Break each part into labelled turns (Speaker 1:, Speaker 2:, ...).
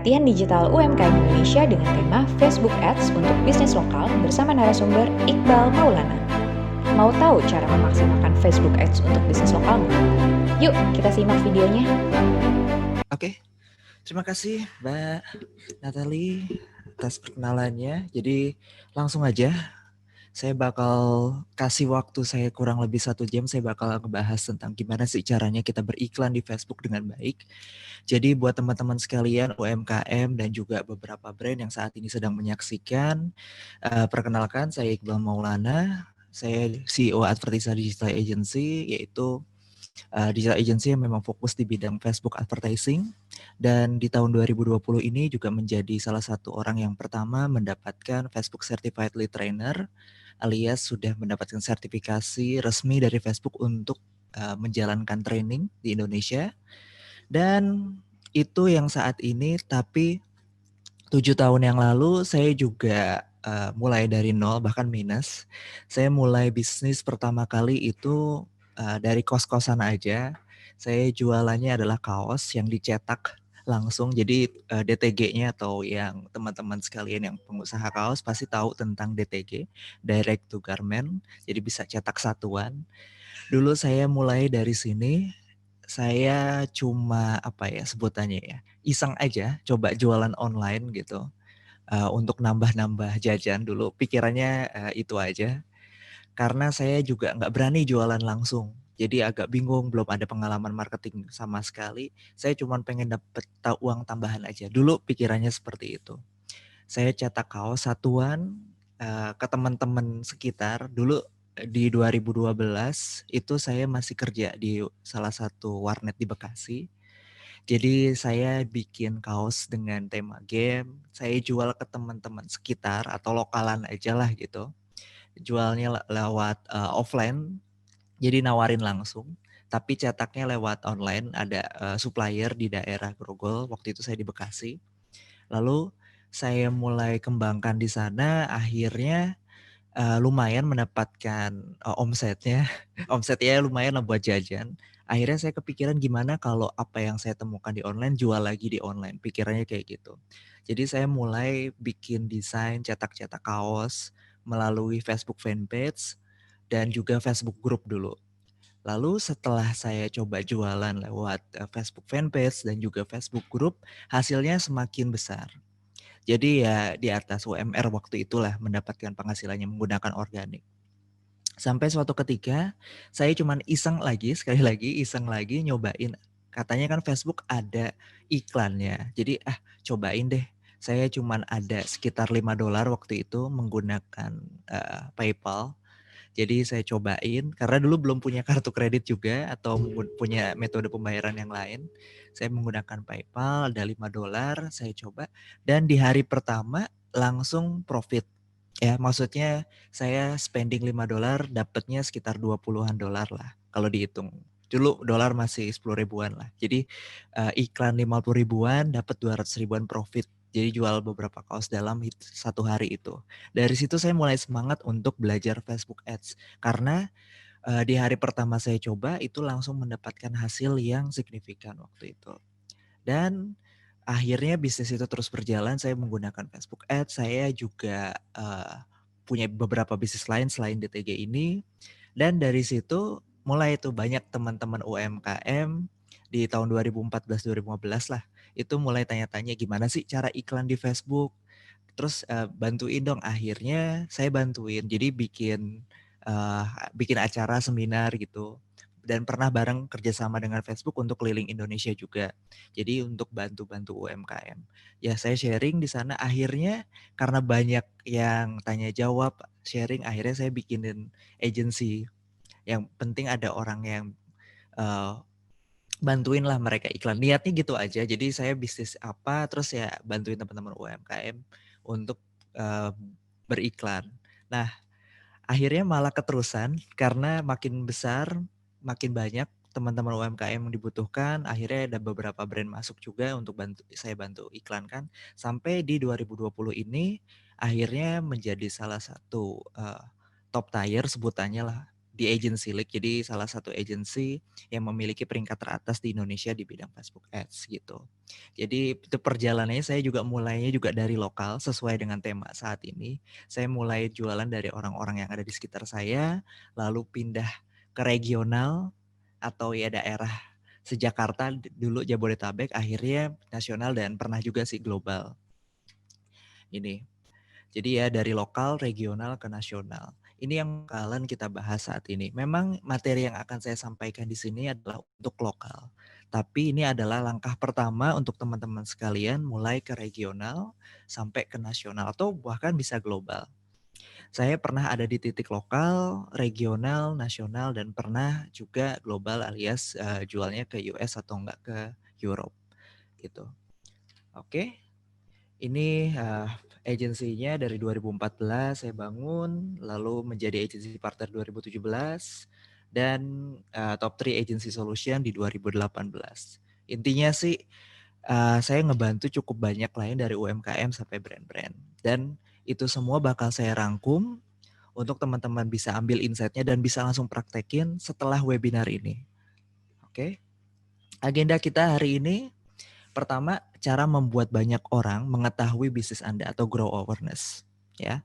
Speaker 1: pelatihan digital UMKM Indonesia dengan tema Facebook Ads untuk bisnis lokal bersama narasumber Iqbal Maulana. Mau tahu cara memaksimalkan Facebook Ads untuk bisnis lokalmu? Yuk, kita simak videonya.
Speaker 2: Oke, terima kasih Mbak Natalie atas perkenalannya. Jadi langsung aja, saya bakal kasih waktu saya kurang lebih 1 jam. Saya bakal ngebahas tentang gimana sih caranya kita beriklan di Facebook dengan baik. Jadi buat teman-teman sekalian UMKM dan juga beberapa brand yang saat ini sedang menyaksikan, perkenalkan saya Iqbal Maulana. Saya CEO Advertisa Digital Agency, yaitu digital agency yang memang fokus di bidang Facebook advertising, dan di tahun 2020 ini juga menjadi salah satu orang yang pertama mendapatkan Facebook Certified Lead Trainer, alias sudah mendapatkan sertifikasi resmi dari Facebook untuk menjalankan training di Indonesia. Dan itu yang saat ini, tapi 7 tahun yang lalu saya juga mulai dari nol, bahkan minus. Saya mulai bisnis pertama kali itu dari kos-kosan aja. Saya jualannya adalah kaos yang dicetak langsung. Jadi DTG-nya atau yang teman-teman sekalian yang pengusaha kaos pasti tahu tentang DTG, Direct to Garment. Jadi bisa cetak satuan. Dulu saya mulai dari sini. Saya cuma sebutannya ya, iseng aja coba jualan online gitu. Untuk nambah-nambah jajan dulu, pikirannya itu aja. Karena saya juga nggak berani jualan langsung. Jadi agak bingung, belum ada pengalaman marketing sama sekali. Saya cuma pengen dapet uang tambahan aja. Dulu pikirannya seperti itu. Saya cetak kaos satuan ke teman-teman sekitar. Dulu di 2012 itu saya masih kerja di salah satu warnet di Bekasi. Jadi saya bikin kaos dengan tema game, saya jual ke teman-teman sekitar atau lokalan aja lah gitu. Jualnya lewat offline, jadi nawarin langsung. Tapi cetaknya lewat online, ada supplier di daerah Grogol, waktu itu saya di Bekasi. Lalu saya mulai kembangkan di sana, akhirnya lumayan mendapatkan omsetnya. Omsetnya lumayan lah buat jajan. Akhirnya saya kepikiran gimana kalau apa yang saya temukan di online jual lagi di online. Pikirannya kayak gitu. Jadi saya mulai bikin desain, cetak-cetak kaos melalui Facebook fanpage dan juga Facebook group dulu. Lalu setelah saya coba jualan lewat Facebook fanpage dan juga Facebook group, hasilnya semakin besar. Jadi ya di atas UMR waktu itulah mendapatkan penghasilannya menggunakan organik. Sampai suatu ketika saya cuman sekali lagi iseng lagi nyobain. Katanya kan Facebook ada iklannya. Jadi cobain deh. Saya cuman ada sekitar $5 waktu itu menggunakan PayPal. Jadi saya cobain karena dulu belum punya kartu kredit juga atau punya metode pembayaran yang lain. Saya menggunakan PayPal, ada $5, saya coba dan di hari pertama langsung profit. Ya, maksudnya saya spending $5 dapatnya sekitar 20-an dolar lah kalau dihitung. Dulu dolar masih 10 ribuan lah. Jadi iklan 50 ribuan dapat 200 ribuan profit. Jadi jual beberapa kaos dalam satu hari itu. Dari situ saya mulai semangat untuk belajar Facebook Ads. Karena di hari pertama saya coba itu langsung mendapatkan hasil yang signifikan waktu itu. Dan akhirnya bisnis itu terus berjalan, saya menggunakan Facebook Ads, saya juga punya beberapa bisnis lain selain DTG ini. Dan dari situ mulai tuh banyak teman-teman UMKM di tahun 2014-2015 lah, itu mulai tanya-tanya gimana sih cara iklan di Facebook. Terus bantuin dong, akhirnya saya bantuin. Jadi bikin acara seminar gitu. Dan pernah bareng kerjasama dengan Facebook untuk keliling Indonesia juga. Jadi untuk bantu-bantu UMKM. Ya saya sharing di sana, akhirnya karena banyak yang tanya jawab, sharing, akhirnya saya bikinin agency. Yang penting ada orang yang bantuin lah mereka iklan. Niatnya gitu aja. Jadi saya bisnis apa, terus ya bantuin teman-teman UMKM untuk beriklan. Nah, akhirnya malah keterusan karena makin besar, makin banyak teman-teman UMKM yang dibutuhkan. Akhirnya ada beberapa brand masuk juga untuk saya bantu iklankan. Sampai di 2020 ini akhirnya menjadi salah satu top tier sebutannya lah di Agency League, jadi salah satu agensi yang memiliki peringkat teratas di Indonesia di bidang Facebook Ads gitu. Jadi itu perjalanannya saya juga mulainya juga dari lokal sesuai dengan tema saat ini. Saya mulai jualan dari orang-orang yang ada di sekitar saya, lalu pindah ke regional atau ya daerah sejakarta dulu Jabodetabek, akhirnya nasional dan pernah juga sih global. Ini. Jadi ya dari lokal, regional ke nasional. Ini yang bakalan kita bahas saat ini. Memang materi yang akan saya sampaikan di sini adalah untuk lokal. Tapi ini adalah langkah pertama untuk teman-teman sekalian mulai ke regional sampai ke nasional atau bahkan bisa global. Saya pernah ada di titik lokal, regional, nasional, dan pernah juga global alias jualnya ke US atau enggak ke Europe gitu. Oke. Ini agensinya dari 2014 saya bangun, lalu menjadi agency partner 2017 dan top 3 agency solution di 2018. Intinya sih saya ngebantu cukup banyak klien dari UMKM sampai brand-brand, dan itu semua bakal saya rangkum untuk teman-teman bisa ambil insight-nya dan bisa langsung praktekin setelah webinar ini. Oke. Agenda kita hari ini pertama, cara membuat banyak orang mengetahui bisnis Anda atau grow awareness, ya.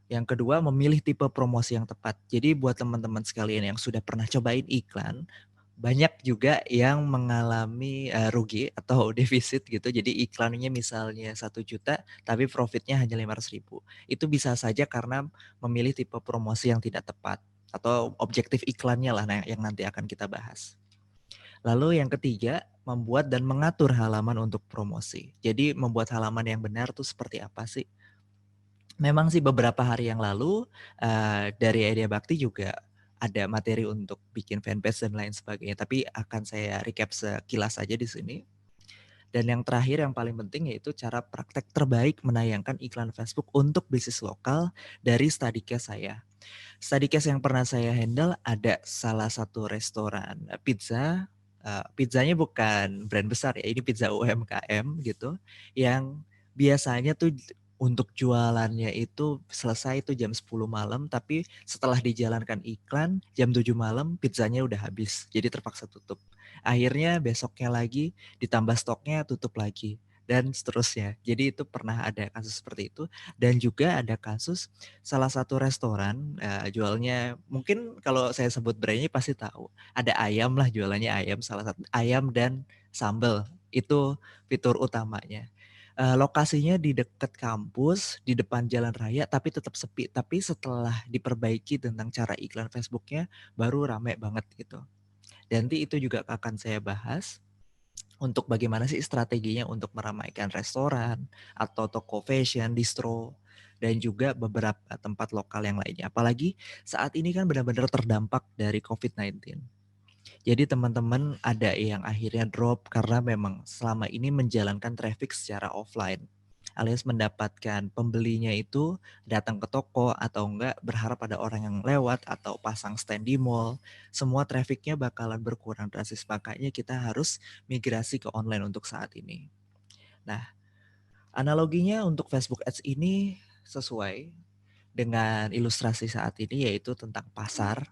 Speaker 2: Yang kedua, memilih tipe promosi yang tepat. Jadi buat teman-teman sekalian yang sudah pernah cobain iklan, banyak juga yang mengalami rugi atau defisit gitu. Jadi iklannya misalnya 1 juta, tapi profitnya hanya 500.000. Itu bisa saja karena memilih tipe promosi yang tidak tepat atau objektif iklannya lah yang nanti akan kita bahas. Lalu yang ketiga, membuat dan mengatur halaman untuk promosi. Jadi membuat halaman yang benar tuh seperti apa sih? Memang sih beberapa hari yang lalu dari Idea Bakti juga ada materi untuk bikin fanpage dan lain sebagainya. Tapi akan saya recap sekilas aja di sini. Dan yang terakhir yang paling penting yaitu cara praktek terbaik menayangkan iklan Facebook untuk bisnis lokal dari study case saya. Study case yang pernah saya handle ada salah satu restoran pizza. Pizzanya bukan brand besar ya, ini pizza UMKM gitu, yang biasanya tuh untuk jualannya itu selesai itu jam 10 malam, tapi setelah dijalankan iklan jam 7 malam pizzanya udah habis, jadi terpaksa tutup. Akhirnya besoknya lagi ditambah stoknya tutup lagi dan seterusnya. Jadi itu pernah ada kasus seperti itu, dan juga ada kasus salah satu restoran jualnya, mungkin kalau saya sebut brandnya pasti tahu. Ada ayam lah, jualannya ayam, salah satu ayam dan sambal. Itu fitur utamanya. Lokasinya di dekat kampus, di depan jalan raya, tapi tetap sepi. Tapi setelah diperbaiki tentang cara iklan Facebooknya, baru rame banget gitu. Dan nanti itu juga akan saya bahas untuk bagaimana sih strateginya untuk meramaikan restoran atau toko fashion, distro, dan juga beberapa tempat lokal yang lainnya. Apalagi saat ini kan benar-benar terdampak dari COVID-19. Jadi teman-teman ada yang akhirnya drop karena memang selama ini menjalankan traffic secara offline, alias mendapatkan pembelinya itu datang ke toko atau enggak berharap ada orang yang lewat atau pasang stand di mall. Semua trafficnya bakalan berkurang drastis, makanya kita harus migrasi ke online untuk saat ini. Nah, analoginya untuk Facebook Ads ini sesuai dengan ilustrasi saat ini, yaitu tentang pasar.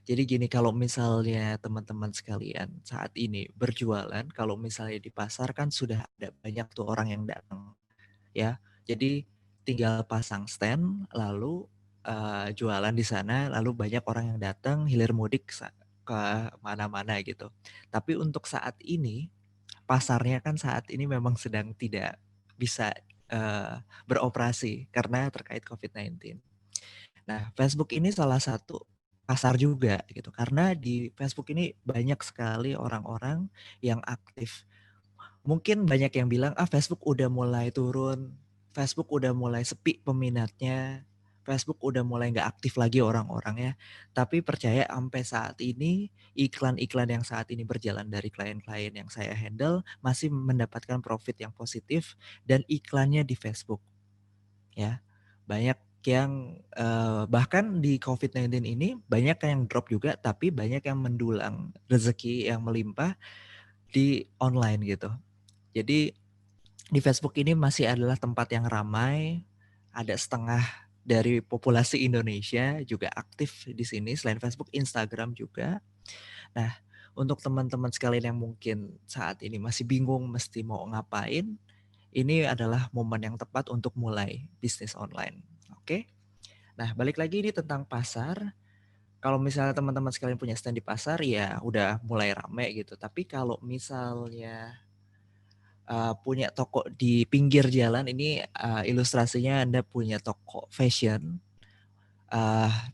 Speaker 2: Jadi gini, kalau misalnya teman-teman sekalian saat ini berjualan, kalau misalnya di pasar kan sudah ada banyak tuh orang yang datang, ya. Jadi tinggal pasang stand, lalu jualan di sana, lalu banyak orang yang datang, hilir mudik ke mana-mana gitu. Tapi untuk saat ini, pasarnya kan saat ini memang sedang tidak bisa beroperasi karena terkait COVID-19. Nah, Facebook ini salah satu pasar juga gitu, karena di Facebook ini banyak sekali orang-orang yang aktif. Mungkin banyak yang bilang, Facebook udah mulai turun, Facebook udah mulai sepi peminatnya, Facebook udah mulai nggak aktif lagi orang-orangnya. Tapi percaya sampai saat ini, iklan-iklan yang saat ini berjalan dari klien-klien yang saya handle masih mendapatkan profit yang positif dan iklannya di Facebook. Ya, banyak yang bahkan di COVID-19 ini banyak yang drop juga, tapi banyak yang mendulang rezeki yang melimpah di online gitu. Jadi di Facebook ini masih adalah tempat yang ramai, ada setengah dari populasi Indonesia juga aktif di sini selain Facebook, Instagram juga. Nah, untuk teman-teman sekalian yang mungkin saat ini masih bingung mesti mau ngapain, ini adalah momen yang tepat untuk mulai bisnis online. Oke? Nah, balik lagi ini tentang pasar. Kalau misalnya teman-teman sekalian punya stand di pasar ya udah mulai rame gitu. Tapi kalau misalnya punya toko di pinggir jalan ini ilustrasinya Anda punya toko fashion.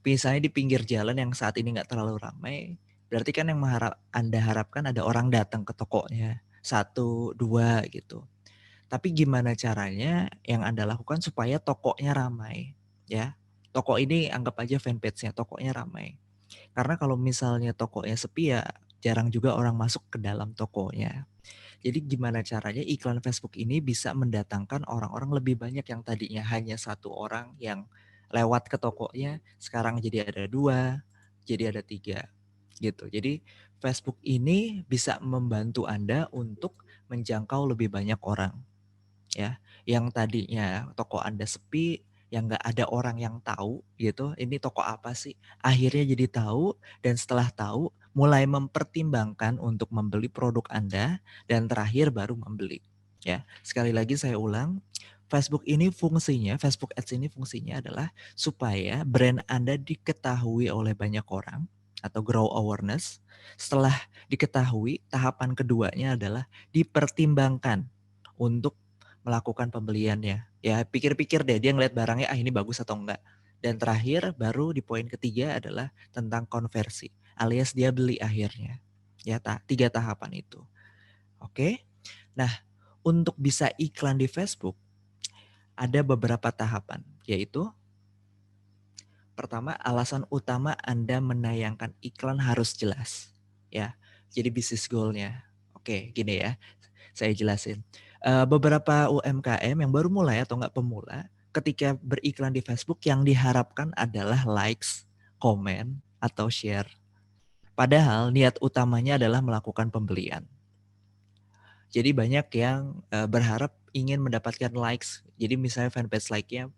Speaker 2: Misalnya di pinggir jalan yang saat ini nggak terlalu ramai, berarti kan yang Anda harapkan ada orang datang ke tokonya, satu, dua gitu. Tapi gimana caranya yang Anda lakukan supaya tokonya ramai, ya? Toko ini anggap aja fanpage-nya, tokonya ramai. Karena kalau misalnya tokonya sepi ya jarang juga orang masuk ke dalam tokonya. Jadi gimana caranya iklan Facebook ini bisa mendatangkan orang-orang lebih banyak yang tadinya hanya satu orang yang lewat ke tokonya, sekarang jadi ada 2, jadi ada 3 gitu. Jadi Facebook ini bisa membantu Anda untuk menjangkau lebih banyak orang ya. Yang tadinya toko Anda sepi, yang nggak ada orang yang tahu gitu, ini toko apa sih? Akhirnya jadi tahu dan setelah tahu mulai mempertimbangkan untuk membeli produk Anda dan terakhir baru membeli. Ya, sekali lagi saya ulang, Facebook Ads ini fungsinya adalah supaya brand Anda diketahui oleh banyak orang atau grow awareness. Setelah diketahui, tahapan keduanya adalah dipertimbangkan untuk melakukan pembeliannya. Ya pikir-pikir deh dia ngeliat barangnya ini bagus atau enggak. Dan terakhir baru di poin ketiga adalah tentang konversi alias dia beli akhirnya. Ya 3 tahapan itu. Oke. Nah, untuk bisa iklan di Facebook ada beberapa tahapan yaitu pertama alasan utama Anda menayangkan iklan harus jelas. Ya. Jadi bisnis goalnya. Oke, gini ya. Saya jelasin. Beberapa UMKM yang baru mulai atau nggak pemula, ketika beriklan di Facebook yang diharapkan adalah likes, komen, atau share. Padahal niat utamanya adalah melakukan pembelian. Jadi banyak yang berharap ingin mendapatkan likes. Jadi misalnya fanpage like-nya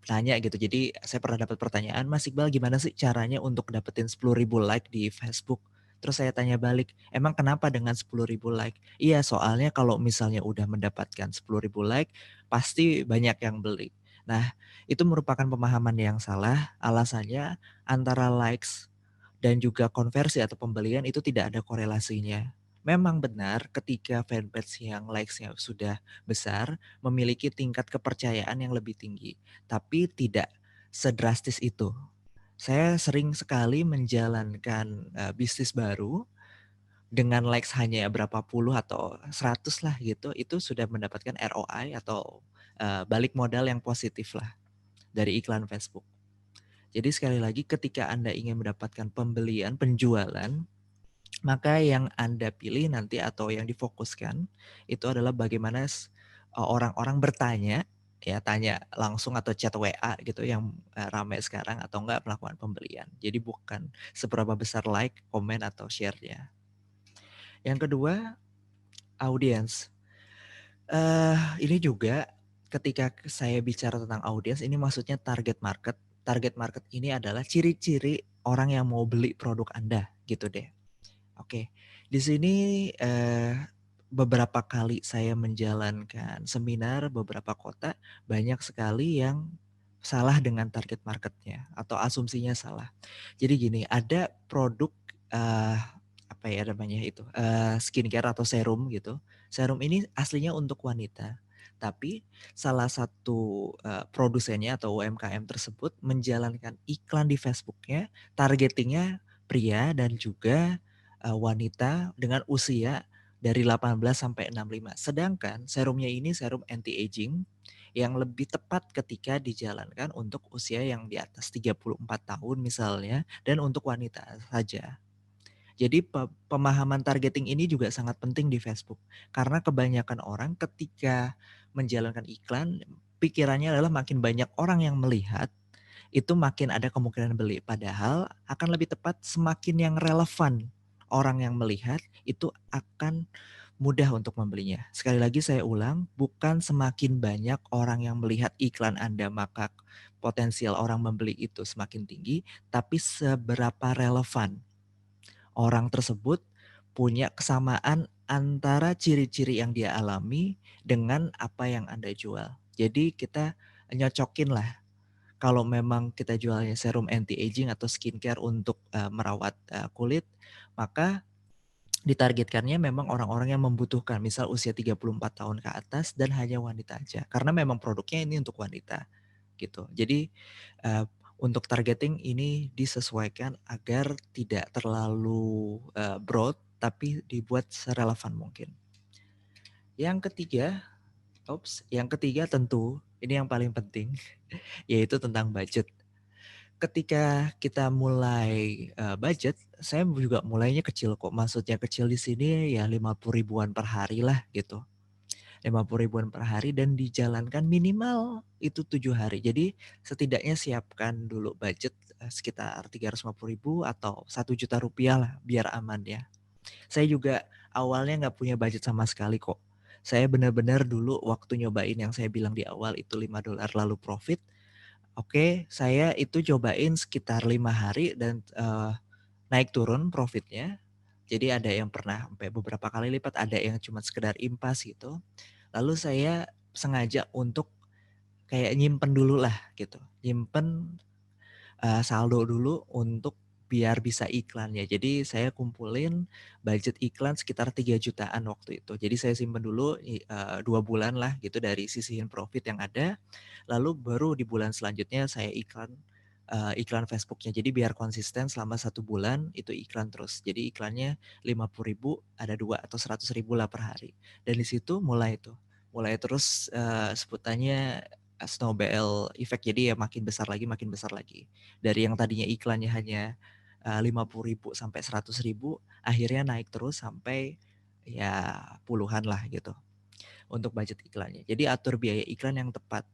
Speaker 2: tanya gitu. Jadi saya pernah dapat pertanyaan, Mas Iqbal gimana sih caranya untuk dapetin 10.000 like di Facebook? Terus saya tanya balik, emang kenapa dengan 10.000 like? Iya soalnya kalau misalnya udah mendapatkan 10.000 like, pasti banyak yang beli. Nah itu merupakan pemahaman yang salah, alasannya antara likes dan juga konversi atau pembelian itu tidak ada korelasinya. Memang benar ketika fanpage yang likes-nya sudah besar memiliki tingkat kepercayaan yang lebih tinggi, tapi tidak sedrastis itu. Saya sering sekali menjalankan bisnis baru dengan likes hanya berapa puluh atau 100 lah gitu, itu sudah mendapatkan ROI atau balik modal yang positif lah dari iklan Facebook. Jadi sekali lagi ketika Anda ingin mendapatkan pembelian, penjualan, maka yang Anda pilih nanti atau yang difokuskan itu adalah bagaimana orang-orang bertanya, ya tanya langsung atau chat WA gitu yang ramai sekarang atau enggak melakukan pembelian. Jadi bukan seberapa besar like, komen atau share-nya. Yang kedua, audiens. Ini juga ketika saya bicara tentang audiens ini maksudnya target market. Target market ini adalah ciri-ciri orang yang mau beli produk Anda gitu deh. Oke, di sini beberapa kali saya menjalankan seminar beberapa kota, banyak sekali yang salah dengan target marketnya atau asumsinya salah. Jadi gini, ada produk apa ya namanya itu skincare atau serum gitu. Serum ini aslinya untuk wanita, tapi salah satu produsennya atau UMKM tersebut menjalankan iklan di Facebooknya, targetingnya pria dan juga wanita dengan usia dari 18 sampai 65. Sedangkan serumnya ini serum anti-aging yang lebih tepat ketika dijalankan untuk usia yang di atas 34 tahun misalnya dan untuk wanita saja. Jadi pemahaman targeting ini juga sangat penting di Facebook karena kebanyakan orang ketika menjalankan iklan pikirannya adalah makin banyak orang yang melihat itu makin ada kemungkinan beli. Padahal akan lebih tepat semakin yang relevan orang yang melihat itu akan mudah untuk membelinya. Sekali lagi saya ulang, bukan semakin banyak orang yang melihat iklan Anda maka potensial orang membeli itu semakin tinggi, tapi seberapa relevan orang tersebut punya kesamaan antara ciri-ciri yang dia alami dengan apa yang Anda jual. Jadi kita nyocokin lah. Kalau memang kita jualnya serum anti-aging atau skincare untuk merawat kulit, maka ditargetkannya memang orang-orang yang membutuhkan, misal usia 34 tahun ke atas dan hanya wanita aja. Karena memang produknya ini untuk wanita gitu. Jadi untuk targeting ini disesuaikan agar tidak terlalu broad tapi dibuat serelevan mungkin. Yang ketiga tentu ini yang paling penting yaitu tentang budget. Ketika kita mulai budget, saya juga mulainya kecil kok. Maksudnya kecil di sini ya 50 ribuan per hari lah gitu. 50 ribuan per hari dan dijalankan minimal itu 7 hari. Jadi setidaknya siapkan dulu budget sekitar 350 ribu atau 1 juta rupiah lah biar aman ya. Saya juga awalnya nggak punya budget sama sekali kok. Saya benar-benar dulu waktu nyobain yang saya bilang di awal itu $5 lalu profit. Oke, saya itu cobain sekitar 5 hari dan naik turun profitnya. Jadi ada yang pernah sampai beberapa kali lipat, ada yang cuma sekedar impas gitu. Lalu saya sengaja untuk kayak nyimpen dulu lah gitu. Nyimpen saldo dulu untuk biar bisa iklan ya. Jadi saya kumpulin budget iklan sekitar 3 jutaan waktu itu. Jadi saya simpen dulu 2 bulan lah gitu dari sisihin profit yang ada. Lalu baru di bulan selanjutnya saya iklan Facebooknya. Jadi biar konsisten selama 1 bulan itu iklan terus. Jadi iklannya 50 ribu ada 2 atau 100 ribu lah per hari. Dan di situ mulai terus sebutannya snowball effect. Jadi ya makin besar lagi. Dari yang tadinya iklannya hanya 50 ribu sampai 100 ribu, akhirnya naik terus sampai ya puluhan lah gitu untuk budget iklannya. Jadi atur biaya iklan yang tepat.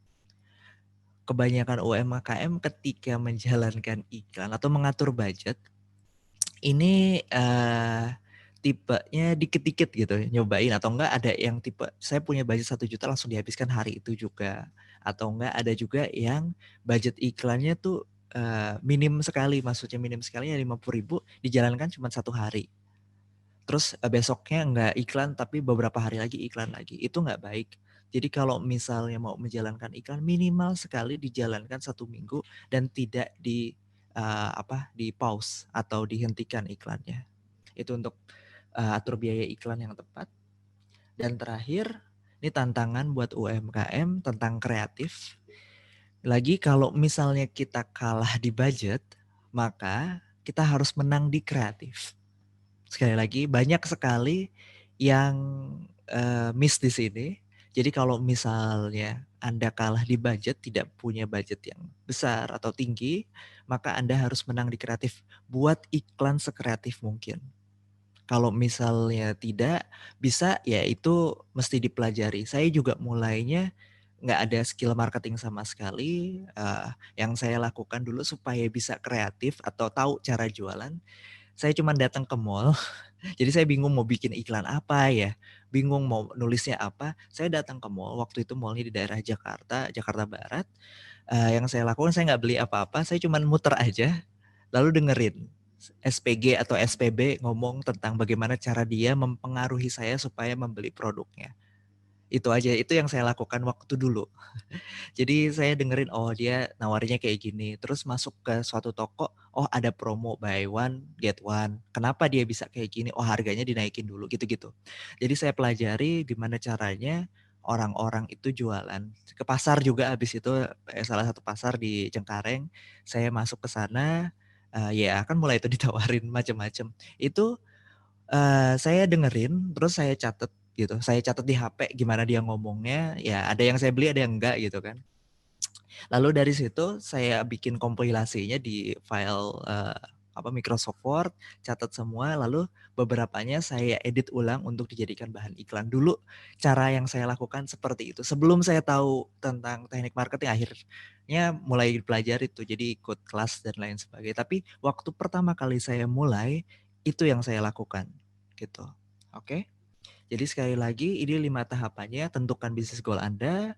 Speaker 2: Kebanyakan UMKM ketika menjalankan iklan atau mengatur budget, ini tipenya dikit-dikit gitu nyobain, atau enggak ada yang tipe saya punya budget 1 juta langsung dihabiskan hari itu juga, atau enggak ada juga yang budget iklannya tuh minim sekali, maksudnya minim sekali ya 50 ribu dijalankan cuma 1 hari. Terus besoknya enggak iklan tapi beberapa hari lagi iklan lagi, itu enggak baik. Jadi kalau misalnya mau menjalankan iklan minimal sekali dijalankan 1 minggu dan tidak di pause atau dihentikan iklannya. Itu untuk atur biaya iklan yang tepat. Dan terakhir, ini tantangan buat UMKM tentang kreatif. Lagi kalau misalnya kita kalah di budget, maka kita harus menang di kreatif. Sekali lagi banyak sekali yang miss di sini. Jadi kalau misalnya Anda kalah di budget, tidak punya budget yang besar atau tinggi, maka Anda harus menang di kreatif. Buat iklan sekreatif mungkin. Kalau misalnya tidak bisa, ya itu mesti dipelajari. Saya juga mulainya nggak ada skill marketing sama sekali. Yang saya lakukan dulu supaya bisa kreatif atau tahu cara jualan, saya cuma datang ke mall. Jadi saya bingung mau bikin iklan apa ya, bingung mau nulisnya apa. Saya datang ke mall, waktu itu mallnya di daerah Jakarta, Jakarta Barat. Yang saya lakukan, saya nggak beli apa-apa, saya cuma muter aja, lalu dengerin SPG atau SPB ngomong tentang bagaimana cara dia mempengaruhi saya supaya membeli produknya. Itu aja, itu yang saya lakukan waktu dulu. Jadi saya dengerin, oh dia nawarnya kayak gini. Terus masuk ke suatu toko, oh ada promo buy one get one. Kenapa dia bisa kayak gini? Oh harganya dinaikin dulu gitu-gitu. Jadi saya pelajari gimana caranya orang-orang itu jualan. Ke pasar juga habis itu, salah satu pasar di Cengkareng, saya masuk ke sana, ya kan mulai itu ditawarin macam-macam. Itu saya dengerin, terus saya catat gitu. Saya catat di HP gimana dia ngomongnya, ya ada yang saya beli, ada yang enggak gitu kan. Lalu dari situ saya bikin kompilasinya di file Microsoft Word, catat semua, lalu beberapanya saya edit ulang untuk dijadikan bahan iklan. Dulu cara yang saya lakukan seperti itu. Sebelum saya tahu tentang teknik marketing, akhirnya mulai dipelajari itu, jadi ikut kelas dan lain sebagainya. Tapi waktu pertama kali saya mulai, itu yang saya lakukan gitu. Oke. Jadi sekali lagi ini 5 tahapannya, tentukan bisnis goal Anda,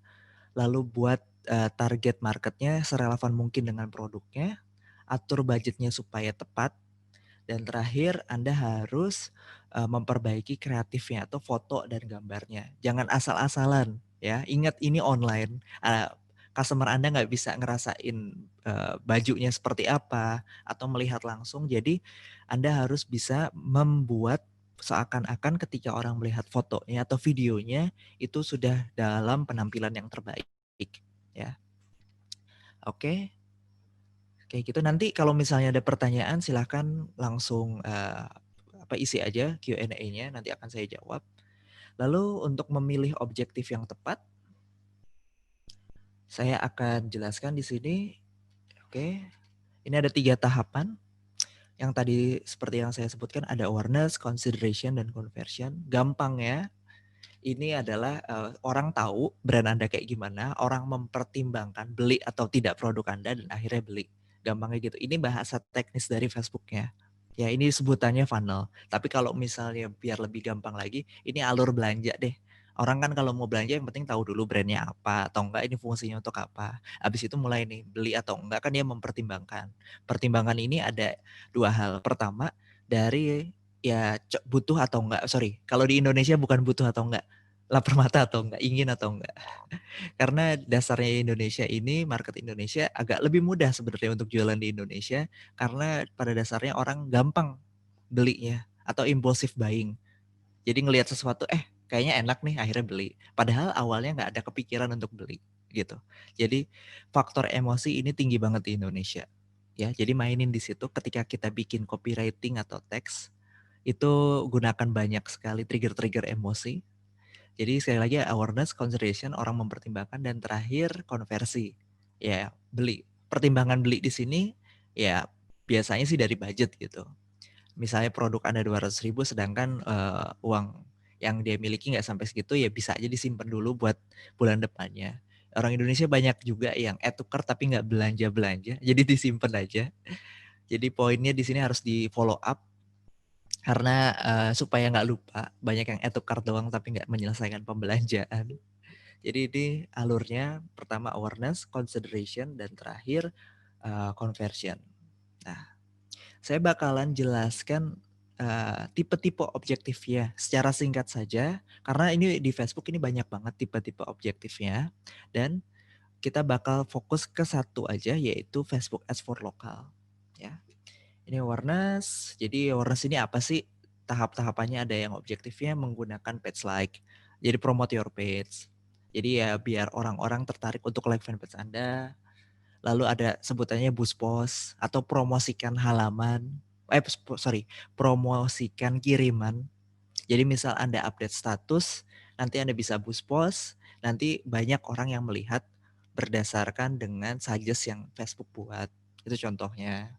Speaker 2: lalu buat target marketnya serelevan mungkin dengan produknya, atur budgetnya supaya tepat, dan terakhir Anda harus memperbaiki kreatifnya atau foto dan gambarnya. Jangan asal-asalan ya. Ingat ini online. Customer Anda nggak bisa ngerasain bajunya seperti apa atau melihat langsung. Jadi Anda harus bisa membuat seakan-akan ketika orang melihat fotonya atau videonya itu sudah dalam penampilan yang terbaik ya. Oke. Kayak gitu. Nanti kalau misalnya ada pertanyaan silahkan langsung isi aja Q&A-nya, nanti akan saya jawab. Lalu untuk memilih objektif yang tepat, saya akan jelaskan di sini. Oke, ini ada 3 tahapan. Yang tadi seperti yang saya sebutkan ada awareness, consideration, dan conversion. Gampang ya. Ini adalah orang tahu brand Anda kayak gimana, orang mempertimbangkan beli atau tidak produk Anda dan akhirnya beli. Gampangnya gitu. Ini bahasa teknis dari Facebooknya. Ya ini sebutannya funnel. Tapi kalau misalnya biar lebih gampang lagi, ini alur belanja deh. Orang kan kalau mau belanja yang penting tahu dulu brandnya apa atau enggak, ini fungsinya untuk apa. Habis itu mulai nih beli atau enggak kan dia mempertimbangkan. Pertimbangan ini ada 2 hal. Pertama dari ya butuh atau enggak, sorry. Kalau di Indonesia bukan butuh atau enggak, lapar mata atau enggak, ingin atau enggak. Karena dasarnya Indonesia ini, market Indonesia agak lebih mudah sebenarnya untuk jualan di Indonesia karena pada dasarnya orang gampang belinya atau impulsive buying. Jadi ngelihat sesuatu, kayaknya enak nih akhirnya beli. Padahal awalnya nggak ada kepikiran untuk beli gitu. Jadi faktor emosi ini tinggi banget di Indonesia. Ya, jadi mainin di situ ketika kita bikin copywriting atau teks itu gunakan banyak sekali trigger-trigger emosi. Jadi sekali lagi awareness, consideration, orang mempertimbangkan, dan terakhir konversi. Ya, beli. Pertimbangan beli di sini ya biasanya sih dari budget gitu. Misalnya produk Anda 200.000 sedangkan uang yang dia miliki nggak sampai segitu, ya bisa aja disimpan dulu buat bulan depannya. Orang Indonesia banyak juga yang add to cart tapi nggak belanja-belanja, jadi disimpan aja. Jadi poinnya di sini harus di follow up karena supaya nggak lupa, banyak yang add to cart doang tapi nggak menyelesaikan pembelanjaan. Jadi ini alurnya pertama awareness, consideration, dan terakhir conversion. Nah, saya bakalan jelaskan tipe-tipe objektifnya secara singkat saja karena ini di Facebook ini banyak banget tipe-tipe objektifnya dan kita bakal fokus ke satu aja yaitu Facebook Ads for Local ya. Ini awareness. Jadi awareness ini apa sih? Tahap-tahapannya ada yang objektifnya menggunakan page like. Jadi promote your page. Jadi ya biar orang-orang tertarik untuk like fanpage Anda. Lalu ada sebutannya boost post atau promosikan halaman. Promosikan kiriman. Jadi misal Anda update status, nanti Anda bisa boost post, nanti banyak orang yang melihat berdasarkan dengan suggest yang Facebook buat. Itu contohnya.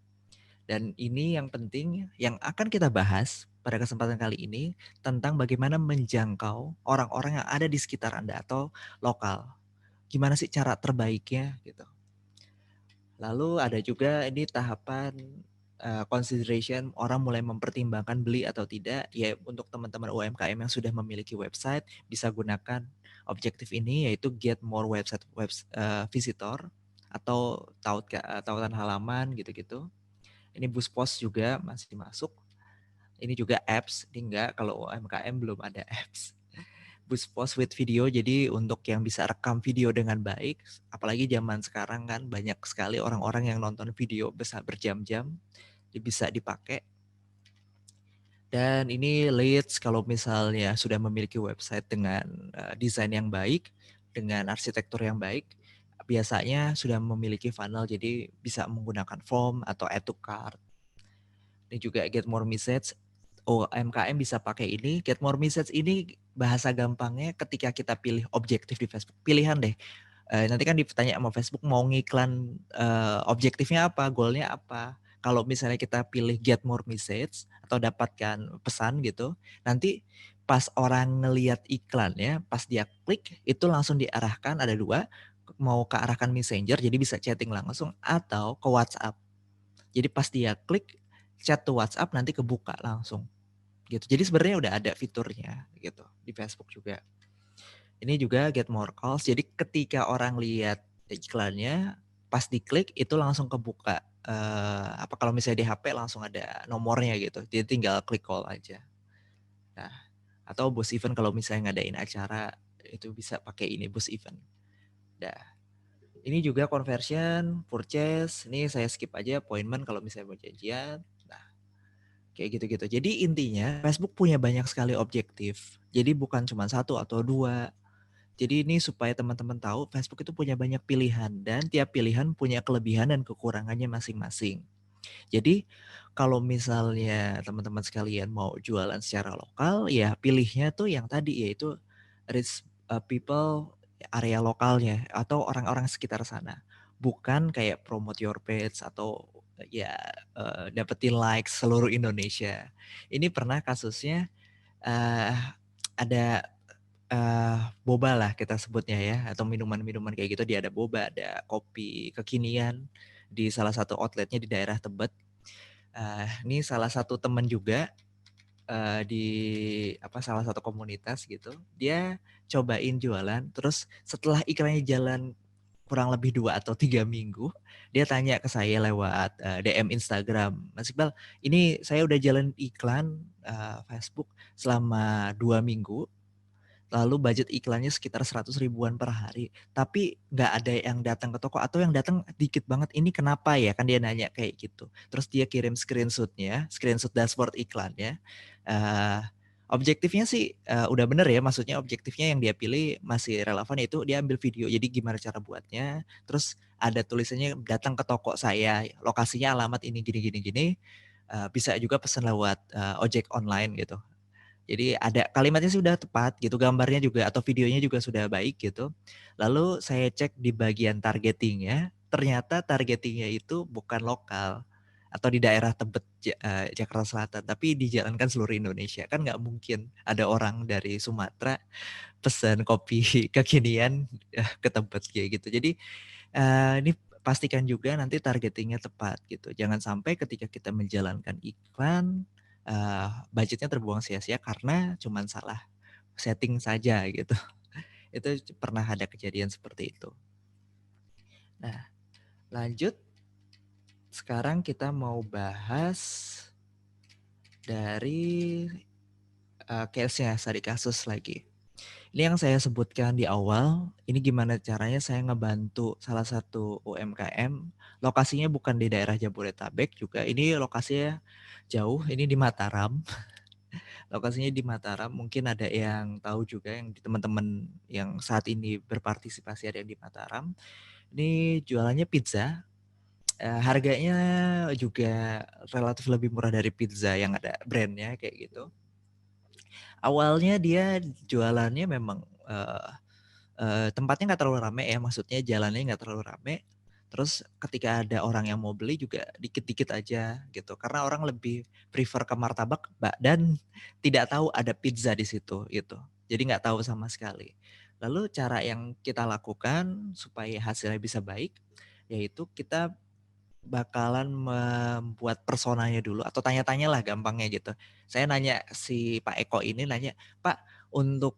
Speaker 2: Dan ini yang penting yang akan kita bahas pada kesempatan kali ini tentang bagaimana menjangkau orang-orang yang ada di sekitar Anda atau lokal. Gimana sih cara terbaiknya gitu. Lalu ada juga ini tahapan consideration, orang mulai mempertimbangkan beli atau tidak. Ya untuk teman-teman UMKM yang sudah memiliki website bisa gunakan objektif ini yaitu get more website visitor atau tautan halaman gitu-gitu. Ini boost post juga masih masuk. Ini juga apps, ini enggak, kalau UMKM belum ada apps. Boost post with video, jadi untuk yang bisa rekam video dengan baik, apalagi zaman sekarang kan banyak sekali orang-orang yang nonton video besar berjam-jam, bisa dipakai. Dan ini leads kalau misalnya sudah memiliki website dengan desain yang baik, dengan arsitektur yang baik, biasanya sudah memiliki funnel, jadi bisa menggunakan form atau add to cart. Ini juga get more message. UMKM bisa pakai ini. Get more message ini bahasa gampangnya ketika kita pilih objektif di Facebook. Pilihan deh. Nanti kan ditanya sama Facebook mau ngiklan objektifnya apa, goalnya apa. Kalau misalnya kita pilih get more message atau dapatkan pesan gitu, nanti pas orang ngelihat iklannya, pas dia klik itu langsung diarahkan ada 2, mau ke arahkan Messenger jadi bisa chatting langsung atau ke WhatsApp. Jadi pas dia klik chat to WhatsApp nanti kebuka langsung. gitu. Jadi sebenarnya udah ada fiturnya gitu di Facebook juga. Ini juga get more calls. Jadi ketika orang lihat iklannya, pas diklik itu langsung kebuka. Apa kalau misalnya di HP langsung ada nomornya gitu. Jadi tinggal klik call aja. Nah, atau boost event kalau misalnya ngadain acara itu bisa pakai ini boost event. Nah, ini juga conversion, purchase. Ini saya skip aja appointment kalau misalnya mau janjian. Nah, kayak gitu-gitu. Jadi intinya Facebook punya banyak sekali objektif. Jadi bukan cuma satu atau dua. Jadi ini supaya teman-teman tahu Facebook itu punya banyak pilihan dan tiap pilihan punya kelebihan dan kekurangannya masing-masing. Jadi kalau misalnya teman-teman sekalian mau jualan secara lokal ya pilihnya tuh yang tadi yaitu reach people area lokalnya atau orang-orang sekitar sana. Bukan kayak promote your page atau ya dapetin likes seluruh Indonesia. Ini pernah kasusnya uh, ada boba lah kita sebutnya ya atau minuman-minuman kayak gitu dia ada boba, ada kopi kekinian di salah satu outletnya di daerah Tebet. Ini salah satu teman juga di salah satu komunitas gitu. Dia cobain jualan terus setelah iklannya jalan kurang lebih 2 atau 3 minggu, dia tanya ke saya lewat DM Instagram, Mas Iqbal, ini saya udah jalan iklan Facebook selama 2 minggu, lalu budget iklannya sekitar 100 ribuan per hari, tapi nggak ada yang datang ke toko atau yang datang dikit banget. Ini kenapa ya? Kan dia nanya kayak gitu. Terus dia kirim screenshotnya, screenshot dashboard iklannya. Uh, Objektifnya sih udah bener ya, maksudnya objektifnya yang dia pilih masih relevan yaitu dia ambil video. Jadi gimana cara buatnya? Terus ada tulisannya datang ke toko saya, lokasinya alamat ini gini gini gini. Bisa juga pesan lewat ojek online gitu. Jadi ada kalimatnya sih udah tepat gitu, gambarnya juga atau videonya juga sudah baik gitu. Lalu saya cek di bagian targetingnya, ternyata targetingnya itu bukan lokal atau di daerah Tebet Jakarta Selatan, tapi dijalankan seluruh Indonesia. Kan nggak mungkin ada orang dari Sumatera pesan kopi kekinian ke Tebet kayak gitu. Jadi ini pastikan juga nanti targetingnya tepat gitu. Jangan sampai ketika kita menjalankan iklan budgetnya terbuang sia-sia karena cuman salah setting saja gitu. Itu pernah ada kejadian seperti itu. Nah, lanjut. Sekarang kita mau bahas dari case-nya, dari kasus lagi. Ini yang saya sebutkan di awal, ini gimana caranya saya ngebantu salah satu UMKM, lokasinya bukan di daerah Jabodetabek juga, ini lokasinya jauh, ini di Mataram. Lokasinya di Mataram, mungkin ada yang tahu juga yang di teman-teman yang saat ini berpartisipasi ada yang di Mataram. Ini jualannya pizza, harganya juga relatif lebih murah dari pizza yang ada brandnya kayak gitu. Awalnya dia jualannya memang tempatnya nggak terlalu rame ya, maksudnya jalannya nggak terlalu rame. Terus ketika ada orang yang mau beli juga dikit-dikit aja gitu, karena orang lebih prefer ke martabak dan tidak tahu ada pizza di situ gitu. Jadi nggak tahu sama sekali. Lalu cara yang kita lakukan supaya hasilnya bisa baik, yaitu kita bakalan membuat personanya dulu atau tanya-tanya lah gampangnya gitu. Saya nanya si Pak Eko ini nanya, Pak untuk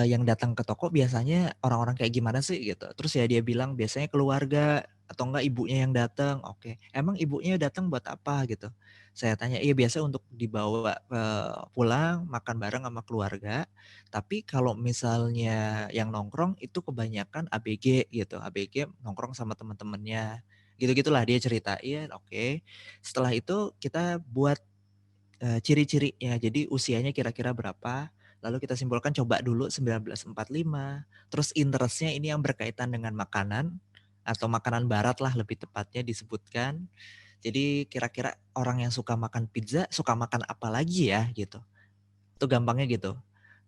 Speaker 2: yang datang ke toko biasanya orang-orang kayak gimana sih gitu. Terus ya dia bilang biasanya keluarga atau enggak ibunya yang datang. Oke, emang ibunya datang buat apa gitu. Saya tanya, iya biasa untuk dibawa pulang makan bareng sama keluarga. Tapi kalau misalnya yang nongkrong itu kebanyakan ABG gitu. ABG nongkrong sama teman-temannya gitu-gitulah dia ceritain. Oke. Setelah itu kita buat ciri-cirinya. Jadi usianya kira-kira berapa? Lalu kita simpulkan coba dulu 1945. Terus interestnya ini yang berkaitan dengan makanan atau makanan barat lah lebih tepatnya disebutkan. Jadi kira-kira orang yang suka makan pizza suka makan apa lagi ya gitu. Itu gampangnya gitu.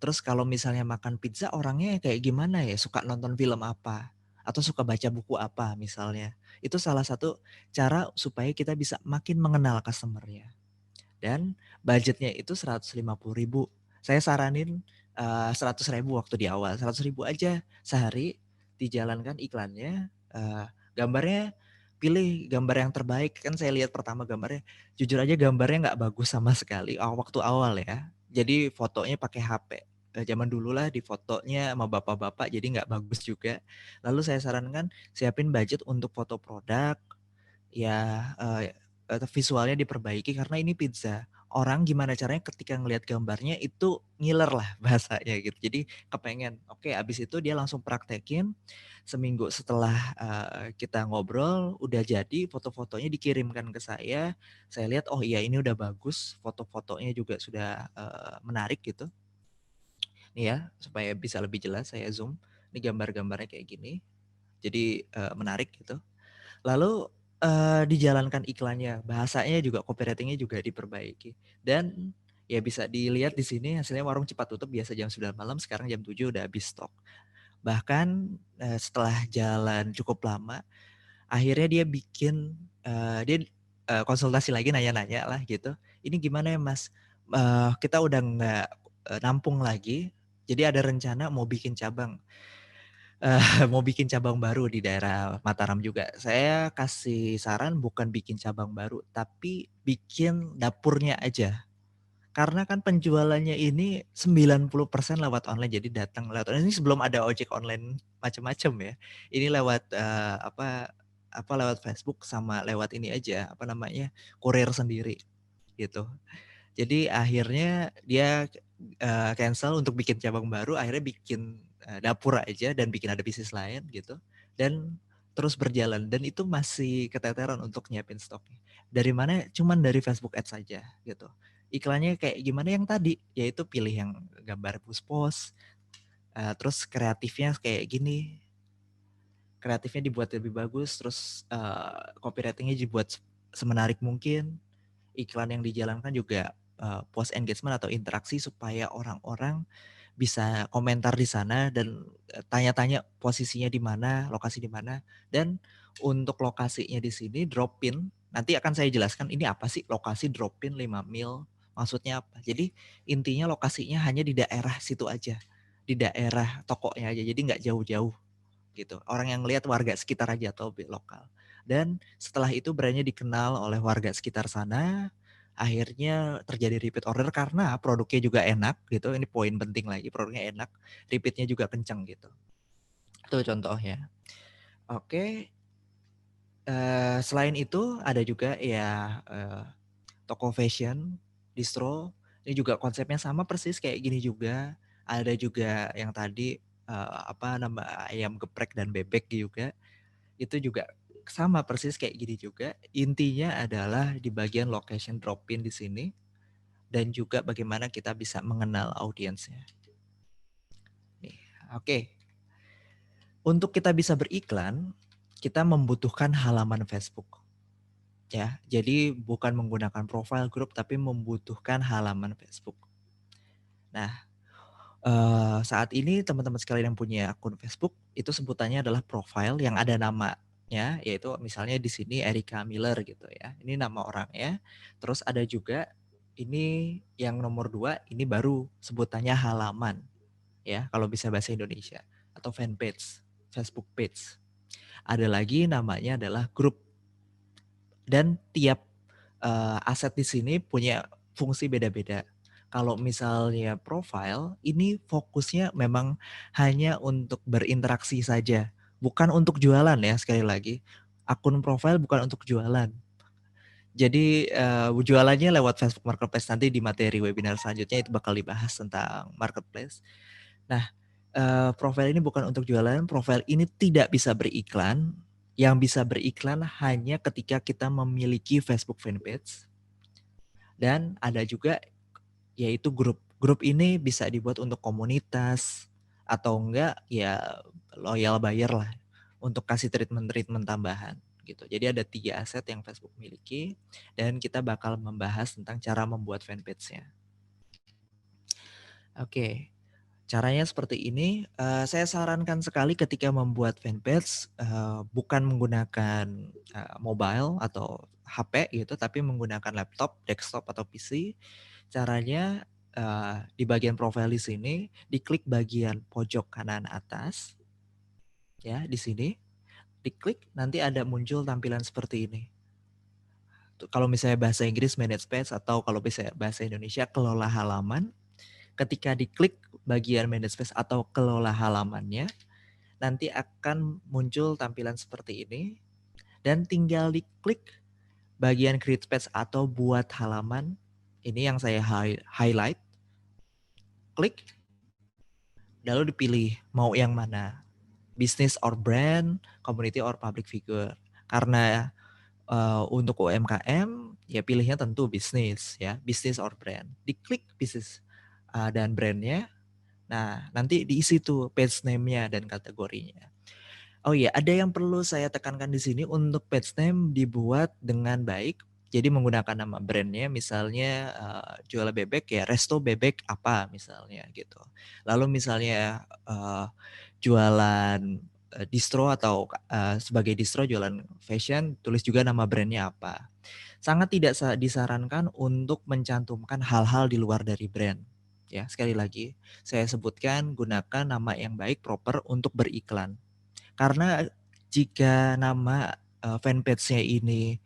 Speaker 2: Terus kalau misalnya makan pizza orangnya kayak gimana ya? Suka nonton film apa? Atau suka baca buku apa misalnya. Itu salah satu cara supaya kita bisa makin mengenal customer-nya. Dan budgetnya itu 150.000. Saya saranin 100.000 waktu di awal. 100.000 aja sehari dijalankan iklannya. Gambarnya pilih gambar yang terbaik. Kan saya lihat pertama gambarnya. Jujur aja gambarnya nggak bagus sama sekali waktu awal ya. Jadi fotonya pakai HP. Zaman dulu lah di fotonya sama bapak-bapak jadi nggak bagus juga. Lalu saya sarankan siapin budget untuk foto produk, ya visualnya diperbaiki karena ini pizza. Orang gimana caranya ketika ngelihat gambarnya itu ngiler lah bahasanya gitu. Jadi kepengen, oke abis itu dia langsung praktekin. Seminggu setelah kita ngobrol, udah jadi foto-fotonya dikirimkan ke saya lihat oh iya ini udah bagus, foto-fotonya juga sudah menarik gitu. Nih ya, supaya bisa lebih jelas saya zoom, ini gambar-gambarnya kayak gini, jadi menarik gitu. Lalu dijalankan iklannya, bahasanya juga copywriting-nya juga diperbaiki. Dan ya bisa dilihat di sini hasilnya warung cepat tutup biasa jam 9 malam, sekarang jam 7 udah habis stok. Bahkan setelah jalan cukup lama, akhirnya dia bikin dia konsultasi lagi nanya-nanya lah gitu. Ini gimana ya Mas? Kita udah nggak nampung lagi, jadi ada rencana mau bikin cabang. Mau bikin cabang baru di daerah Mataram juga. Saya kasih saran bukan bikin cabang baru, tapi bikin dapurnya aja. Karena kan penjualannya ini 90% lewat online, jadi datang lewat online. Ini sebelum ada ojek online macam-macam ya. Ini lewat apa lewat Facebook sama lewat ini aja, apa namanya, kurir sendiri gitu. Jadi akhirnya dia cancel untuk bikin cabang baru, akhirnya bikin dapur aja dan bikin ada bisnis lain gitu. Dan terus berjalan dan itu masih keteteran untuk nyiapin stoknya. Dari mana? Cuman dari Facebook Ads saja gitu. Iklannya kayak gimana yang tadi, yaitu pilih yang gambar puspos, terus kreatifnya kayak gini, kreatifnya dibuat lebih bagus, terus copywritingnya dibuat semenarik mungkin, iklan yang dijalankan juga post engagement atau interaksi supaya orang-orang bisa komentar di sana dan tanya-tanya posisinya di mana, lokasi di mana. Dan untuk lokasinya di sini drop in, nanti akan saya jelaskan ini apa sih lokasi drop in 5 mil, maksudnya apa. Jadi intinya lokasinya hanya di daerah situ aja, di daerah tokonya aja, jadi nggak jauh-jauh gitu. Orang yang lihat warga sekitar aja atau lokal. Dan setelah itu brandnya dikenal oleh warga sekitar sana, akhirnya terjadi repeat order karena produknya juga enak gitu. Ini poin penting lagi, produknya enak, repeatnya juga kenceng gitu. Itu contohnya. Oke, selain itu ada juga ya toko fashion, distro. Ini juga konsepnya sama persis kayak gini juga. Ada juga yang tadi apa nama ayam geprek dan bebek juga. Itu juga sama persis kayak gini juga. Intinya adalah di bagian location drop in di sini dan juga bagaimana kita bisa mengenal audiensnya. Nih, oke. Untuk kita bisa beriklan, kita membutuhkan halaman Facebook. Ya, jadi bukan menggunakan profile grup tapi membutuhkan halaman Facebook. Nah, saat ini teman-teman sekalian yang punya akun Facebook itu sebutannya adalah profile yang ada namanya, yaitu misalnya di sini Erika Miller gitu ya. Ini nama orangnya. Terus ada juga ini yang nomor 2 ini baru sebutannya halaman ya kalau bisa bahasa Indonesia atau fanpage, Facebook page. Ada lagi namanya adalah grup dan tiap aset di sini punya fungsi beda-beda. Kalau misalnya profile, ini fokusnya memang hanya untuk berinteraksi saja, bukan untuk jualan ya sekali lagi. Akun profile bukan untuk jualan. Jadi jualannya lewat Facebook Marketplace, nanti di materi webinar selanjutnya itu bakal dibahas tentang Marketplace. Nah, profile ini bukan untuk jualan, profile ini tidak bisa beriklan. Yang bisa beriklan hanya ketika kita memiliki Facebook fanpage. Dan ada juga yaitu grup. Grup ini bisa dibuat untuk komunitas atau enggak ya loyal buyer lah untuk kasih treatment-treatment tambahan gitu. Jadi ada 3 aset yang Facebook miliki dan kita bakal membahas tentang cara membuat fanpage-nya. Oke. Caranya seperti ini, saya sarankan sekali ketika membuat fanpage bukan menggunakan mobile atau HP gitu, tapi menggunakan laptop, desktop atau PC. Caranya di bagian profile di sini, diklik bagian pojok kanan atas, ya di sini, diklik nanti ada muncul tampilan seperti ini. Kalau misalnya bahasa Inggris manage page atau kalau bisa bahasa Indonesia kelola halaman. Ketika diklik bagian manage page atau kelola halamannya, nanti akan muncul tampilan seperti ini dan tinggal diklik bagian create page atau buat halaman. Ini yang saya highlight. Klik, lalu dipilih mau yang mana. Business or brand, community or public figure. Karena untuk UMKM ya pilihnya tentu bisnis ya, bisnis or brand. Diklik bisnis dan brandnya. Nah, nanti diisi tuh page name-nya dan kategorinya. Oh iya, ada yang perlu saya tekankan di sini untuk page name dibuat dengan baik. Jadi menggunakan nama brandnya, misalnya jual bebek ya resto bebek apa misalnya gitu. Lalu misalnya jualan distro atau sebagai distro jualan fashion, tulis juga nama brandnya apa. Sangat tidak disarankan untuk mencantumkan hal-hal di luar dari brand. Ya, sekali lagi saya sebutkan gunakan nama yang baik proper untuk beriklan. Karena jika nama fanpage-nya ini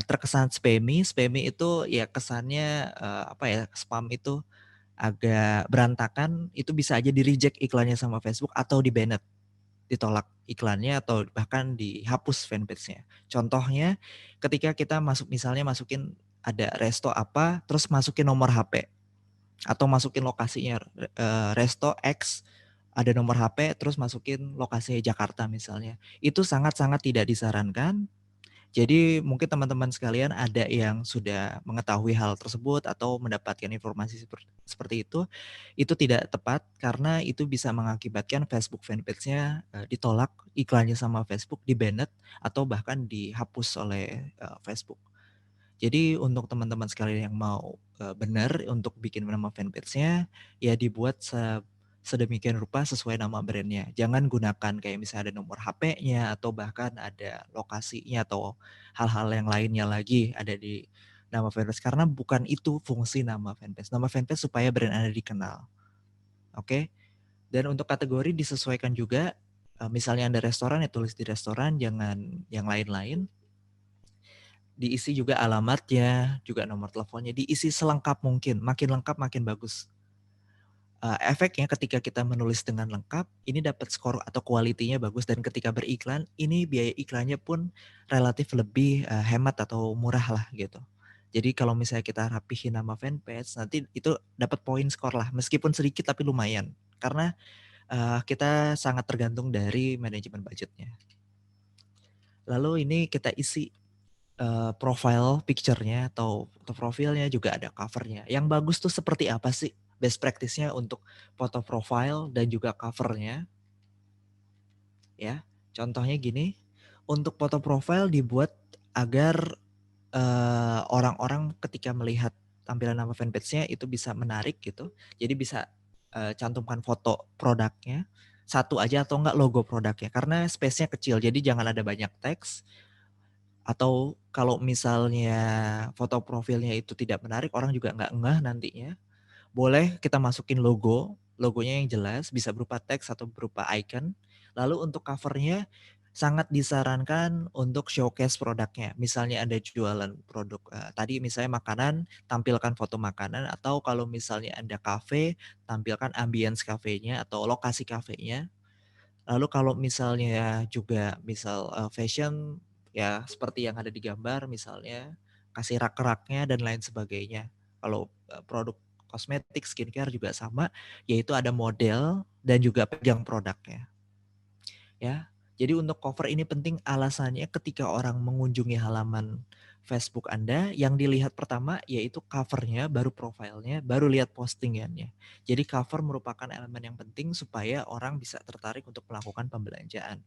Speaker 2: terkesan spammy itu ya kesannya spam itu agak berantakan, itu bisa aja di-reject iklannya sama Facebook atau di-banned, ditolak iklannya atau bahkan dihapus fanpage-nya. Contohnya ketika kita misalnya masukin ada resto apa, terus masukin nomor HP atau masukin lokasinya resto X, ada nomor HP, terus masukin lokasinya Jakarta misalnya. Itu sangat-sangat tidak disarankan. Jadi mungkin teman-teman sekalian ada yang sudah mengetahui hal tersebut atau mendapatkan informasi seperti itu tidak tepat karena itu bisa mengakibatkan Facebook fanpage-nya ditolak iklannya sama Facebook, di-banned atau bahkan dihapus oleh Facebook. Jadi untuk teman-teman sekalian yang mau benar untuk bikin nama fanpage-nya, ya dibuat sedemikian rupa sesuai nama brandnya. Jangan gunakan kayak misalnya ada nomor HP-nya atau bahkan ada lokasinya atau hal-hal yang lainnya lagi ada di nama fanpage. Karena bukan itu fungsi nama fanpage. Nama fanpage supaya brand Anda dikenal. Oke? Dan untuk kategori disesuaikan juga. Misalnya Anda restoran ya tulis di restoran, jangan yang lain-lain. Diisi juga alamatnya, juga nomor teleponnya, diisi selengkap mungkin. Makin lengkap makin bagus. Efeknya ketika kita menulis dengan lengkap, ini dapat skor atau kualitinya bagus dan ketika beriklan, ini biaya iklannya pun relatif lebih hemat atau murah lah gitu. Jadi kalau misalnya kita rapihin nama fanpage, nanti itu dapat poin skor lah, meskipun sedikit tapi lumayan. Karena kita sangat tergantung dari manajemen budgetnya. Lalu ini kita isi profile picture-nya atau profilnya juga ada covernya. Yang bagus tuh seperti apa sih? Best practice-nya untuk foto profile dan juga covernya. Ya, contohnya gini, untuk foto profile dibuat agar orang-orang ketika melihat tampilan nama fanpage-nya itu bisa menarik gitu. Jadi bisa cantumkan foto produknya satu aja atau enggak logo produknya karena space-nya kecil. Jadi jangan ada banyak teks. Atau kalau misalnya foto profilnya itu tidak menarik, orang juga nggak ngeh nantinya. Boleh kita masukin logonya yang jelas, bisa berupa teks atau berupa icon. Lalu untuk covernya sangat disarankan untuk showcase produknya. Misalnya ada jualan produk, tadi misalnya makanan, tampilkan foto makanan. Atau kalau misalnya Anda kafe, tampilkan ambience kafenya atau lokasi kafenya. Lalu kalau misalnya juga misal fashion ya seperti yang ada di gambar misalnya kasih rak-raknya dan lain sebagainya. Kalau produk kosmetik, skincare juga sama, yaitu ada model dan juga pegang produknya. Ya. Jadi untuk cover ini penting alasannya ketika orang mengunjungi halaman Facebook Anda, yang dilihat pertama yaitu covernya, baru profilnya, baru lihat postingannya. Jadi cover merupakan elemen yang penting supaya orang bisa tertarik untuk melakukan pembelanjaan.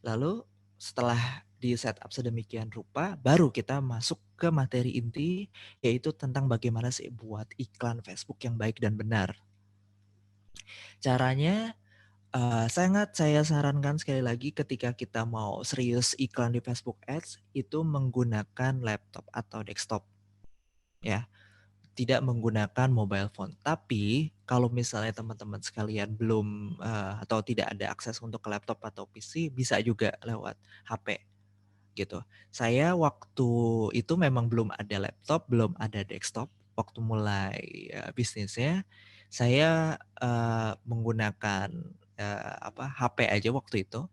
Speaker 2: Lalu setelah di setup sedemikian rupa, baru kita masuk ke materi inti, yaitu tentang bagaimana sih buat iklan Facebook yang baik dan benar. Caranya sangat saya sarankan sekali lagi ketika kita mau serius iklan di Facebook Ads itu menggunakan laptop atau desktop. Ya, tidak menggunakan mobile phone. Tapi kalau misalnya teman-teman sekalian belum atau tidak ada akses untuk ke laptop atau PC, bisa juga lewat HP gitu. Saya waktu itu memang belum ada laptop, belum ada desktop. waktu mulai bisnisnya, saya menggunakan HP aja waktu itu,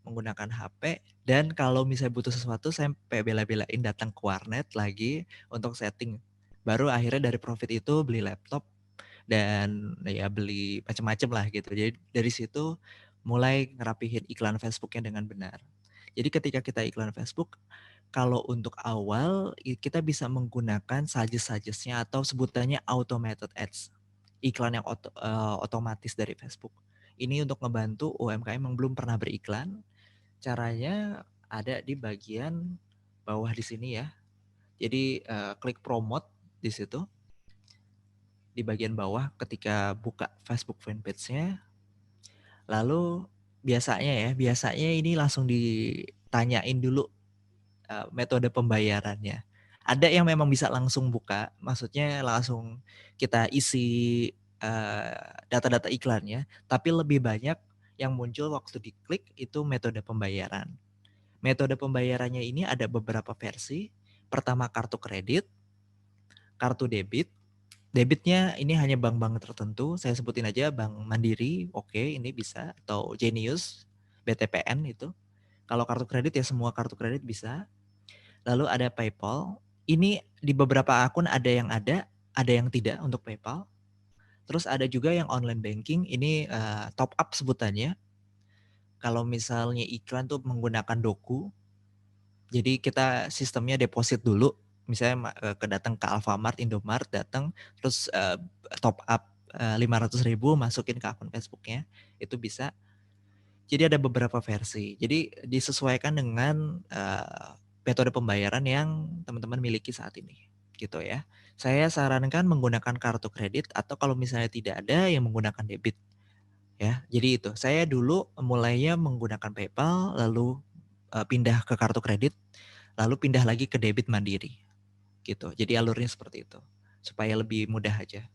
Speaker 2: menggunakan HP, dan kalau misalnya butuh sesuatu saya bela-belain datang ke warnet lagi untuk setting. Baru akhirnya dari profit itu beli laptop dan ya beli macam-macam lah gitu. Jadi dari situ mulai ngerapihin iklan Facebooknya dengan benar. Jadi ketika kita iklan Facebook, kalau untuk awal kita bisa menggunakan suggest-suggestnya atau sebutannya automated ads, iklan yang otomatis dari Facebook. Ini untuk ngebantu UMKM yang belum pernah beriklan. Caranya ada di bagian bawah di sini ya. Jadi klik promote di situ. Di bagian bawah ketika buka Facebook fanpage-nya. Lalu biasanya ini langsung ditanyain dulu metode pembayarannya. Ada yang memang bisa langsung buka, maksudnya langsung kita isi data-data iklannya, tapi lebih banyak yang muncul waktu diklik itu metode pembayaran. Metode pembayarannya ini ada beberapa versi. Pertama kartu kredit, kartu debit. Debitnya ini hanya bank-bank tertentu, saya sebutin aja Bank Mandiri, oke, ini bisa, atau Genius, BTPN itu. Kalau kartu kredit ya semua kartu kredit bisa. Lalu ada PayPal. Ini di beberapa akun ada yang tidak untuk PayPal. Terus ada juga yang online banking, ini top up sebutannya. Kalau misalnya iklan tuh menggunakan Doku, jadi kita sistemnya deposit dulu, misalnya datang ke Alfamart, Indomart, datang terus top up 500.000 masukin ke akun Facebooknya, itu bisa. Jadi ada beberapa versi. Jadi disesuaikan dengan metode pembayaran yang teman-teman miliki saat ini, gitu ya. Saya sarankan menggunakan kartu kredit atau kalau misalnya tidak ada yang menggunakan debit, ya. Jadi itu. Saya dulu mulainya menggunakan PayPal, lalu pindah ke kartu kredit, lalu pindah lagi ke debit Mandiri, gitu. Jadi alurnya seperti itu, supaya lebih mudah aja.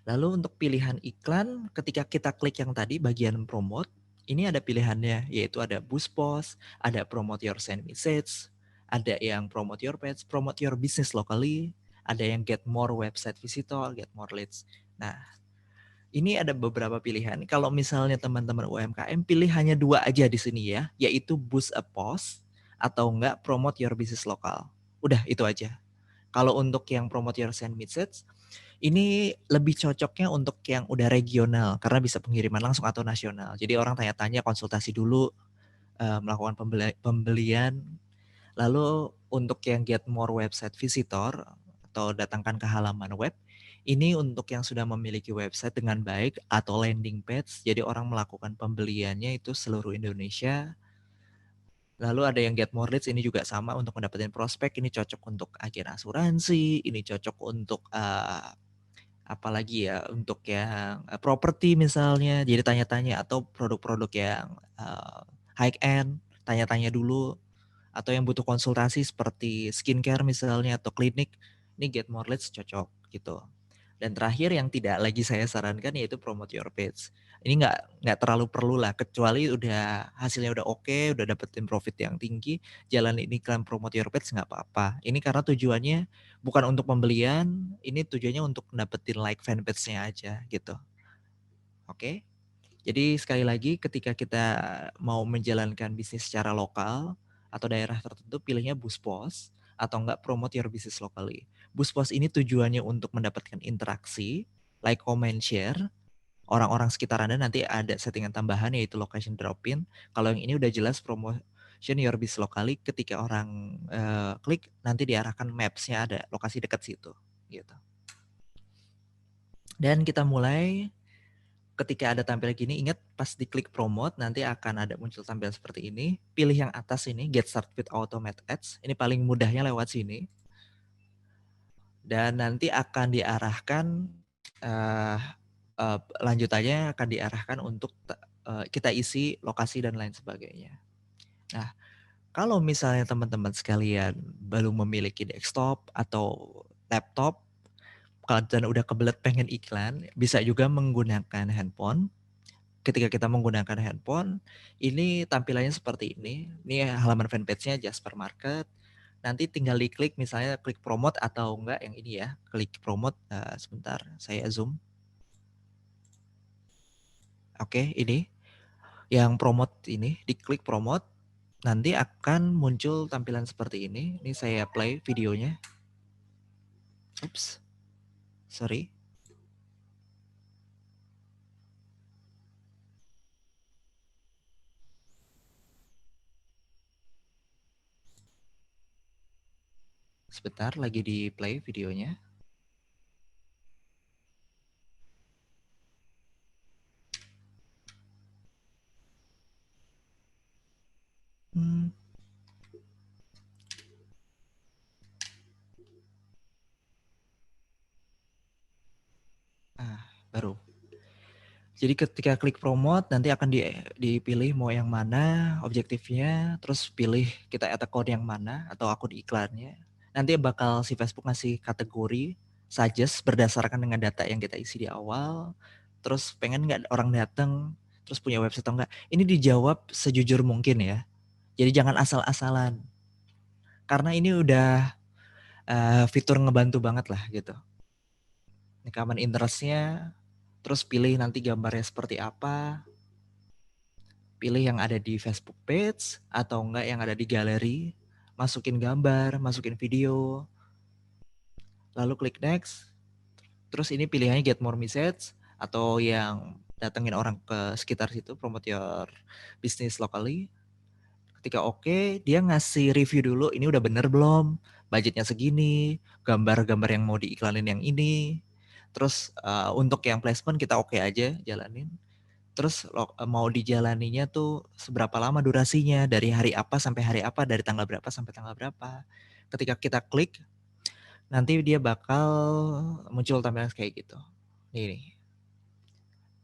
Speaker 2: Lalu untuk pilihan iklan, ketika kita klik yang tadi bagian promote, ini ada pilihannya, yaitu ada boost post, ada promote your send message, ada yang promote your page, promote your business locally, ada yang get more website visitor, get more leads. Nah, ini ada beberapa pilihan. Kalau misalnya teman-teman UMKM, pilih hanya 2 aja di sini ya, yaitu boost a post atau enggak promote your business lokal. Udah itu aja. Kalau untuk yang promote your send message, ini lebih cocoknya untuk yang udah regional karena bisa pengiriman langsung atau nasional. Jadi orang tanya-tanya, konsultasi dulu, melakukan pembelian. Lalu untuk yang get more website visitor atau datangkan ke halaman web, ini untuk yang sudah memiliki website dengan baik atau landing page. Jadi orang melakukan pembeliannya itu seluruh Indonesia. Lalu ada yang get more leads, ini juga sama untuk mendapatkan prospek. Ini cocok untuk agen asuransi, ini cocok untuk apalagi ya, untuk yang properti misalnya, jadi tanya-tanya, atau produk-produk yang high end, tanya-tanya dulu, atau yang butuh konsultasi seperti skincare misalnya atau klinik, ini get more leads cocok gitu. Dan terakhir yang tidak lagi saya sarankan yaitu promote your page. Ini nggak terlalu perlu lah, kecuali udah hasilnya udah oke, udah dapetin profit yang tinggi, jalan ini iklan promote your page nggak apa-apa. Ini karena tujuannya bukan untuk pembelian, ini tujuannya untuk dapetin like fanpage-nya aja gitu. Oke? Jadi sekali lagi ketika kita mau menjalankan bisnis secara lokal atau daerah tertentu, pilihnya boost post atau enggak promote your business locally. Boost post ini tujuannya untuk mendapatkan interaksi, like, comment, share. Orang-orang sekitar Anda nanti ada settingan tambahan yaitu location drop-in. Kalau yang ini udah jelas promotion your business locally, ketika orang klik nanti diarahkan maps-nya ada lokasi dekat situ gitu. Dan kita mulai. Ketika ada tampil gini, ingat pas diklik promote nanti akan ada muncul tampilan seperti ini. Pilih yang atas ini, get started with automated ads. Ini paling mudahnya lewat sini. Dan nanti akan diarahkan lanjutannya akan diarahkan untuk kita isi lokasi dan lain sebagainya. Nah, kalau misalnya teman-teman sekalian belum memiliki desktop atau laptop, dan udah kebelet pengen iklan, bisa juga menggunakan handphone. Ketika kita menggunakan handphone, ini tampilannya seperti ini. Ini halaman fanpage-nya Jasper Market. Nanti tinggal diklik misalnya klik promote atau enggak yang ini ya. Klik promote, sebentar saya zoom. Oke, ini yang promote ini, diklik promote, nanti akan muncul tampilan seperti ini. Ini saya play videonya. Ups, sorry. Sebentar, lagi di play videonya. Hmm. Baru. Jadi ketika klik promote nanti akan dipilih mau yang mana objektifnya, terus pilih kita add account yang mana atau akun iklannya. Nanti bakal si Facebook ngasih kategori suggest berdasarkan dengan data yang kita isi di awal. Terus pengen nggak orang datang, terus punya website atau enggak. Ini dijawab sejujur mungkin ya. Jadi jangan asal-asalan. Karena ini udah fitur ngebantu banget lah gitu. Ini common interest-nya, terus pilih nanti gambarnya seperti apa. Pilih yang ada di Facebook page atau enggak yang ada di galeri. Masukin gambar, masukin video. Lalu klik next. Terus ini pilihannya get more message atau yang datengin orang ke sekitar situ, promote your business locally. Ketika oke, dia ngasih review dulu, ini udah bener belum? Budgetnya segini, gambar-gambar yang mau diiklanin yang ini. Terus untuk yang placement kita oke aja jalanin. Terus mau dijalaninya tuh seberapa lama durasinya, dari hari apa sampai hari apa, dari tanggal berapa sampai tanggal berapa. Ketika kita klik, nanti dia bakal muncul tampilan kayak gitu. Ini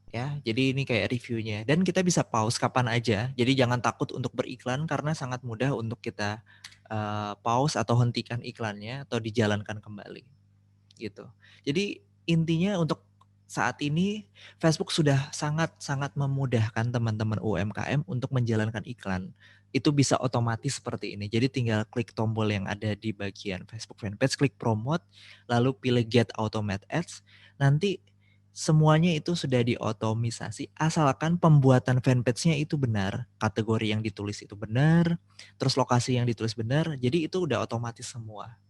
Speaker 2: ya, jadi ini kayak reviewnya. Dan kita bisa pause kapan aja. Jadi jangan takut untuk beriklan karena sangat mudah untuk kita pause atau hentikan iklannya atau dijalankan kembali. Gitu. Jadi intinya untuk saat ini Facebook sudah sangat-sangat memudahkan teman-teman UMKM untuk menjalankan iklan. Itu bisa otomatis seperti ini. Jadi tinggal klik tombol yang ada di bagian Facebook fanpage, klik promote, lalu pilih get automate ads. Nanti semuanya itu sudah diotomisasi asalkan pembuatan fanpage-nya itu benar, kategori yang ditulis itu benar, terus lokasi yang ditulis benar. Jadi itu udah otomatis semua.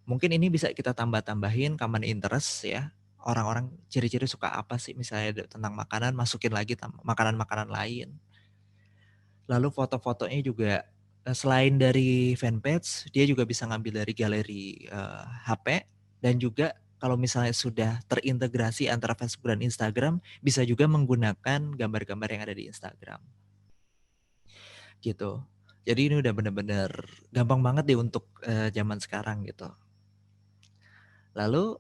Speaker 2: Mungkin ini bisa kita tambah-tambahin common interest ya. Orang-orang ciri-ciri suka apa sih misalnya tentang makanan, masukin lagi makanan-makanan lain. Lalu foto-fotonya juga selain dari fanpage, dia juga bisa ngambil dari galeri HP dan juga kalau misalnya sudah terintegrasi antara Facebook dan Instagram, bisa juga menggunakan gambar-gambar yang ada di Instagram. Gitu. Jadi ini udah bener-bener gampang banget deh untuk zaman sekarang gitu. Lalu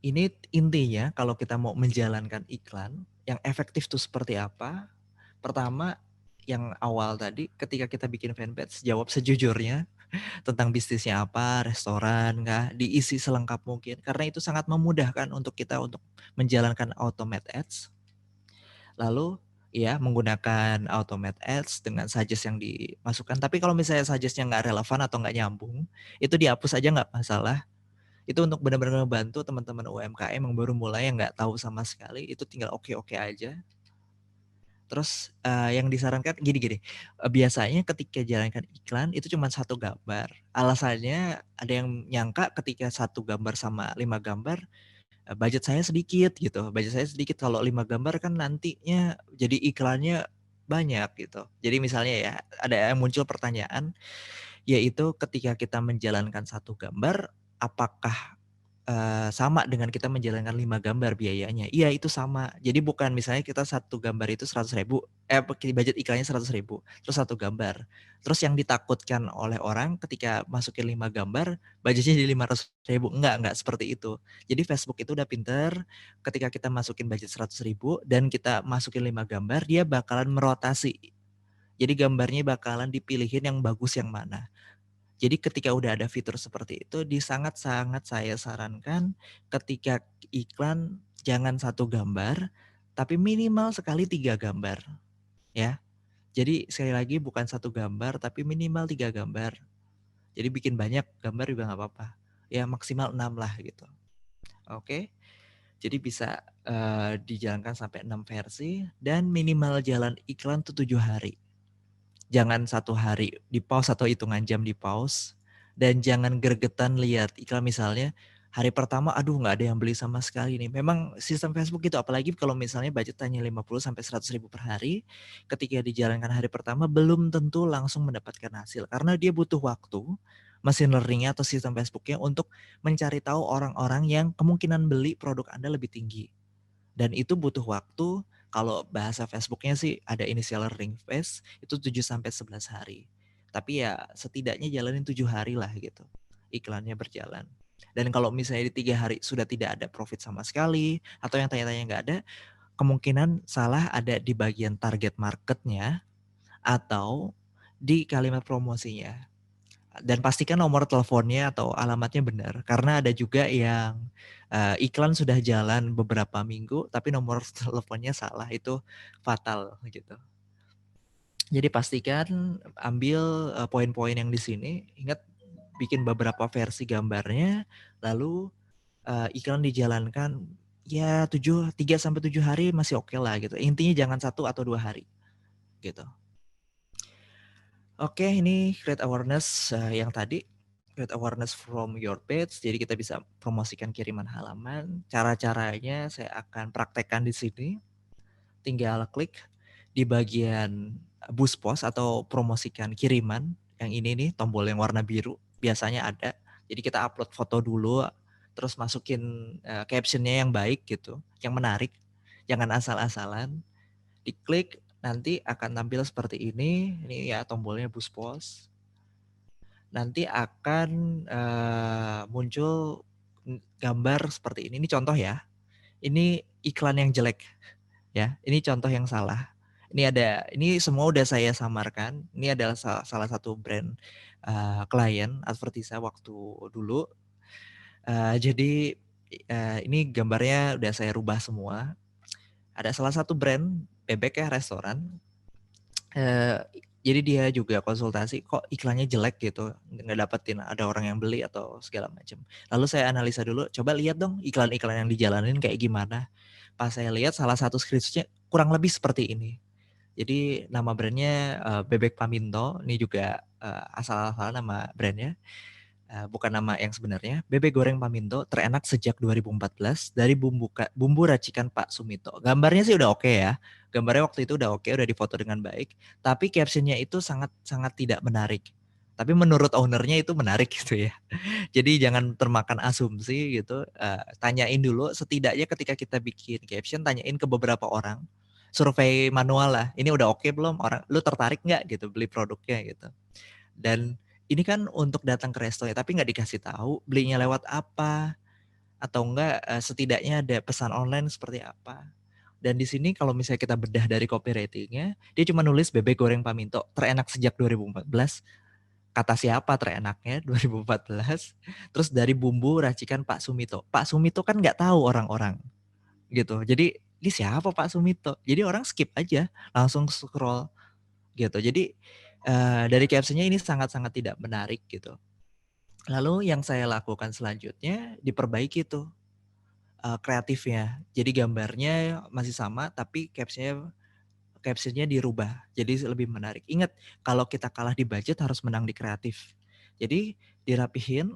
Speaker 2: ini intinya kalau kita mau menjalankan iklan yang efektif tuh seperti apa? Pertama yang awal tadi ketika kita bikin fanpage jawab sejujurnya tentang bisnisnya apa, restoran nggak, diisi selengkap mungkin karena itu sangat memudahkan untuk kita untuk menjalankan automate ads. Lalu ya menggunakan automate ads dengan suggest yang dimasukkan. Tapi kalau misalnya suggestnya nggak relevan atau nggak nyambung, itu dihapus aja nggak masalah. Itu untuk benar-benar membantu teman-teman UMKM yang baru mulai yang nggak tahu sama sekali, itu tinggal oke-oke aja. Terus yang disarankan gini-gini, biasanya ketika jalankan iklan itu cuma satu gambar. Alasannya ada yang nyangka ketika satu gambar sama 5 gambar, budget saya sedikit gitu. Budget saya sedikit kalau 5 gambar kan nantinya jadi iklannya banyak gitu. Jadi misalnya ya ada yang muncul pertanyaan, yaitu ketika kita menjalankan satu gambar, apakah sama dengan kita menjalankan 5 gambar biayanya? Iya itu sama. Jadi bukan misalnya kita satu gambar itu 100.000, budget iklannya 100.000, terus satu gambar. Terus yang ditakutkan oleh orang ketika masukin 5 gambar, budgetnya jadi 500.000. Enggak seperti itu. Jadi Facebook itu udah pinter, ketika kita masukin budget 100.000 dan kita masukin 5 gambar, dia bakalan merotasi. Jadi gambarnya bakalan dipilihin yang bagus yang mana. Jadi ketika udah ada fitur seperti itu, sangat-sangat saya sarankan ketika iklan jangan satu gambar, tapi minimal sekali 3 gambar. Ya, jadi sekali lagi bukan satu gambar, tapi minimal 3 gambar. Jadi bikin banyak gambar juga nggak apa-apa. Ya maksimal 6 lah gitu. Oke. Jadi bisa dijalankan sampai 6 versi dan minimal jalan iklan tuh 7 hari. Jangan 1 hari di pause atau hitungan jam di pause. Dan jangan gregetan lihat iklan misalnya hari pertama aduh nggak ada yang beli sama sekali nih. Memang sistem Facebook gitu apalagi kalau misalnya budgetannya 50 sampai 100 ribu per hari. Ketika dijalankan hari pertama belum tentu langsung mendapatkan hasil. Karena dia butuh waktu mesin learning-nya atau sistem Facebook-nya untuk mencari tahu orang-orang yang kemungkinan beli produk Anda lebih tinggi. Dan itu butuh waktu, kalau bahasa Facebooknya sih ada initial learning phase, itu 7 sampai 11 hari. Tapi ya setidaknya jalanin 7 hari lah gitu, iklannya berjalan. Dan kalau misalnya di 3 hari sudah tidak ada profit sama sekali, atau yang tanya-tanya nggak ada, kemungkinan salah ada di bagian target marketnya, atau di kalimat promosinya. Dan pastikan nomor teleponnya atau alamatnya benar. Karena ada juga yang iklan sudah jalan beberapa minggu tapi nomor teleponnya salah, itu fatal gitu. Jadi pastikan ambil poin-poin yang di sini, ingat bikin beberapa versi gambarnya, lalu iklan dijalankan ya 3 sampai 7 hari masih oke lah gitu. Intinya jangan 1 atau 2 hari gitu. Oke, ini create awareness yang tadi. Create awareness from your page. Jadi kita bisa promosikan kiriman halaman. Cara-caranya saya akan praktekkan di sini. Tinggal klik di bagian boost post atau promosikan kiriman. Yang ini nih, tombol yang warna biru. Biasanya ada. Jadi kita upload foto dulu. Terus masukin captionnya yang baik gitu. Yang menarik. Jangan asal-asalan. Diklik, nanti akan tampil seperti ini. Ini ya tombolnya boost post. Nanti akan muncul gambar seperti ini. Ini contoh ya. Ini iklan yang jelek ya. Ini contoh yang salah. Ini semua udah saya samarkan. Ini adalah salah satu brand klien Advertisa waktu dulu. Jadi ini gambarnya udah saya rubah semua. Ada salah satu brand bebek ya, restoran. Jadi dia juga konsultasi, kok iklannya jelek gitu, nggak dapetin ada orang yang beli atau segala macam. Lalu saya analisa dulu, coba lihat dong iklan-iklan yang dijalanin kayak gimana. Pas saya lihat salah satu screenshotnya kurang lebih seperti ini. Jadi nama brandnya Bebek Paminto, ini juga asal-asal nama brandnya. Bukan nama yang sebenarnya. Bebek goreng Paminto terenak sejak 2014 dari bumbu racikan Pak Sumito. Gambarnya sih udah oke ya. Gambarnya waktu itu udah oke, udah difoto dengan baik. Tapi captionnya itu sangat tidak menarik. Tapi menurut ownernya itu menarik gitu ya. Jadi jangan termakan asumsi gitu. Tanyain dulu, setidaknya ketika kita bikin caption, tanyain ke beberapa orang. Survei manual lah. Ini udah oke belum? Lu tertarik nggak gitu beli produknya gitu. Dan ini kan untuk datang ke resto ya, tapi nggak dikasih tahu belinya lewat apa, atau enggak setidaknya ada pesan online seperti apa. Dan di sini kalau misalnya kita bedah dari copywriting-nya, dia cuma nulis bebek goreng Paminto terenak sejak 2014. Kata siapa terenaknya 2014. Terus dari bumbu racikan Pak Sumito. Pak Sumito kan nggak tahu orang-orang gitu. Jadi ini siapa Pak Sumito? Jadi orang skip aja, langsung scroll gitu. Jadi dari captionnya ini sangat-sangat tidak menarik gitu. Lalu yang saya lakukan selanjutnya diperbaiki tuh kreatifnya. Jadi gambarnya masih sama tapi captionnya dirubah jadi lebih menarik. Ingat kalau kita kalah di budget harus menang di kreatif. Jadi dirapihin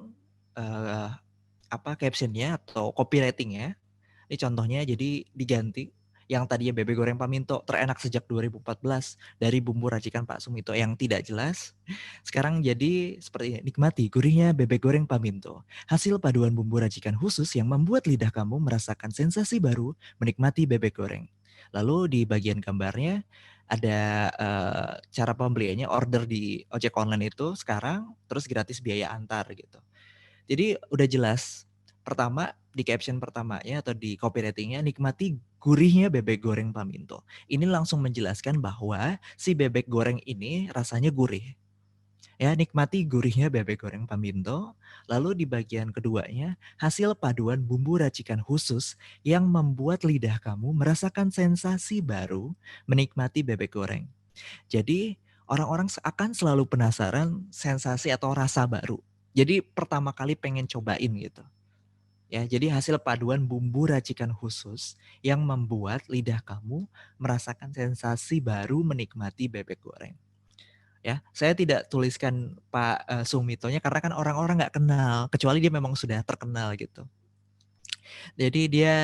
Speaker 2: captionnya atau copywritingnya. Ini contohnya jadi diganti. Yang tadinya bebek goreng Paminto terenak sejak 2014 dari bumbu racikan Pak Sumito yang tidak jelas. Sekarang jadi seperti ini. Nikmati gurihnya bebek goreng Paminto. Hasil paduan bumbu racikan khusus yang membuat lidah kamu merasakan sensasi baru menikmati bebek goreng. Lalu di bagian gambarnya ada cara pembeliannya, order di ojek online itu sekarang terus gratis biaya antar gitu. Jadi udah jelas. Pertama di caption pertamanya atau di copywriting-nya, nikmati gurihnya bebek goreng Paminto. Ini langsung menjelaskan bahwa si bebek goreng ini rasanya gurih. Ya, nikmati gurihnya bebek goreng Paminto. Lalu di bagian keduanya, hasil paduan bumbu racikan khusus yang membuat lidah kamu merasakan sensasi baru menikmati bebek goreng. Jadi orang-orang akan selalu penasaran sensasi atau rasa baru. Jadi pertama kali pengen cobain gitu. Ya, jadi hasil paduan bumbu racikan khusus yang membuat lidah kamu merasakan sensasi baru menikmati bebek goreng. Ya, saya tidak tuliskan Pak Sumitonya karena kan orang-orang nggak kenal, kecuali dia memang sudah terkenal gitu. Jadi dia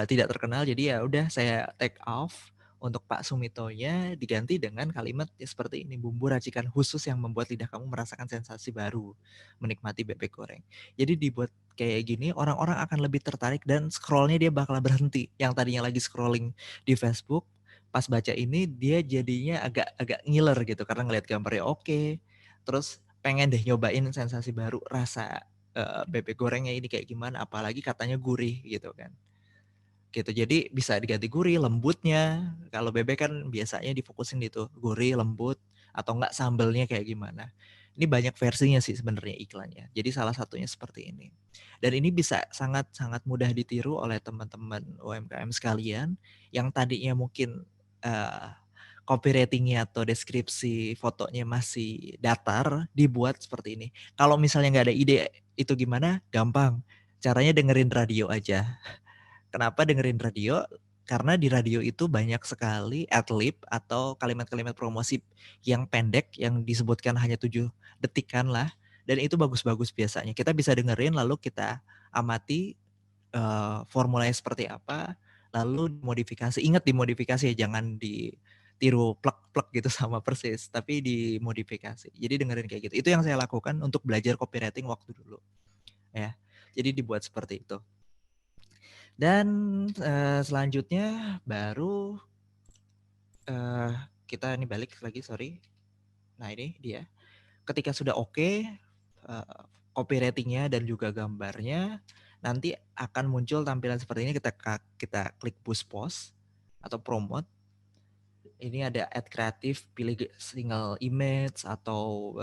Speaker 2: tidak terkenal, jadi ya udah saya take off untuk Pak Sumitonya diganti dengan kalimat ya seperti ini, bumbu racikan khusus yang membuat lidah kamu merasakan sensasi baru menikmati bebek goreng. Jadi dibuat kayak gini orang-orang akan lebih tertarik dan scrollnya dia bakal berhenti. Yang tadinya lagi scrolling di Facebook, pas baca ini dia jadinya agak ngiler gitu karena ngelihat gambarnya oke. Terus pengen deh nyobain sensasi baru rasa bebek gorengnya ini kayak gimana, apalagi katanya gurih gitu kan. Gitu, jadi bisa diganti gurih, lembutnya. Kalau bebek kan biasanya difokusin gitu, gurih, lembut, atau enggak sambelnya kayak gimana. Ini banyak versinya sih sebenarnya iklannya. Jadi salah satunya seperti ini. Dan ini bisa sangat-sangat mudah ditiru oleh teman-teman UMKM sekalian yang tadinya mungkin uh, copywriting-nya atau deskripsi fotonya masih datar, dibuat seperti ini. Kalau misalnya nggak ada ide itu gimana? Gampang. Caranya dengerin radio aja. Kenapa dengerin radio? Karena di radio itu banyak sekali adlib atau kalimat-kalimat promosi yang pendek yang disebutkan hanya 7 detikan lah. Dan itu bagus-bagus biasanya. Kita bisa dengerin lalu kita amati formulanya seperti apa, lalu dimodifikasi. Ingat dimodifikasi ya, jangan ditiru plek-plek gitu sama persis, tapi dimodifikasi. Jadi dengerin kayak gitu. Itu yang saya lakukan untuk belajar copywriting waktu dulu. Ya. Jadi dibuat seperti itu. Dan selanjutnya baru kita ini balik lagi, sorry. Nah ini dia. Ketika sudah oke, copywriting-nya dan juga gambarnya, nanti akan muncul tampilan seperti ini. Kita klik boost post atau promote. Ini ada add kreatif, pilih single image atau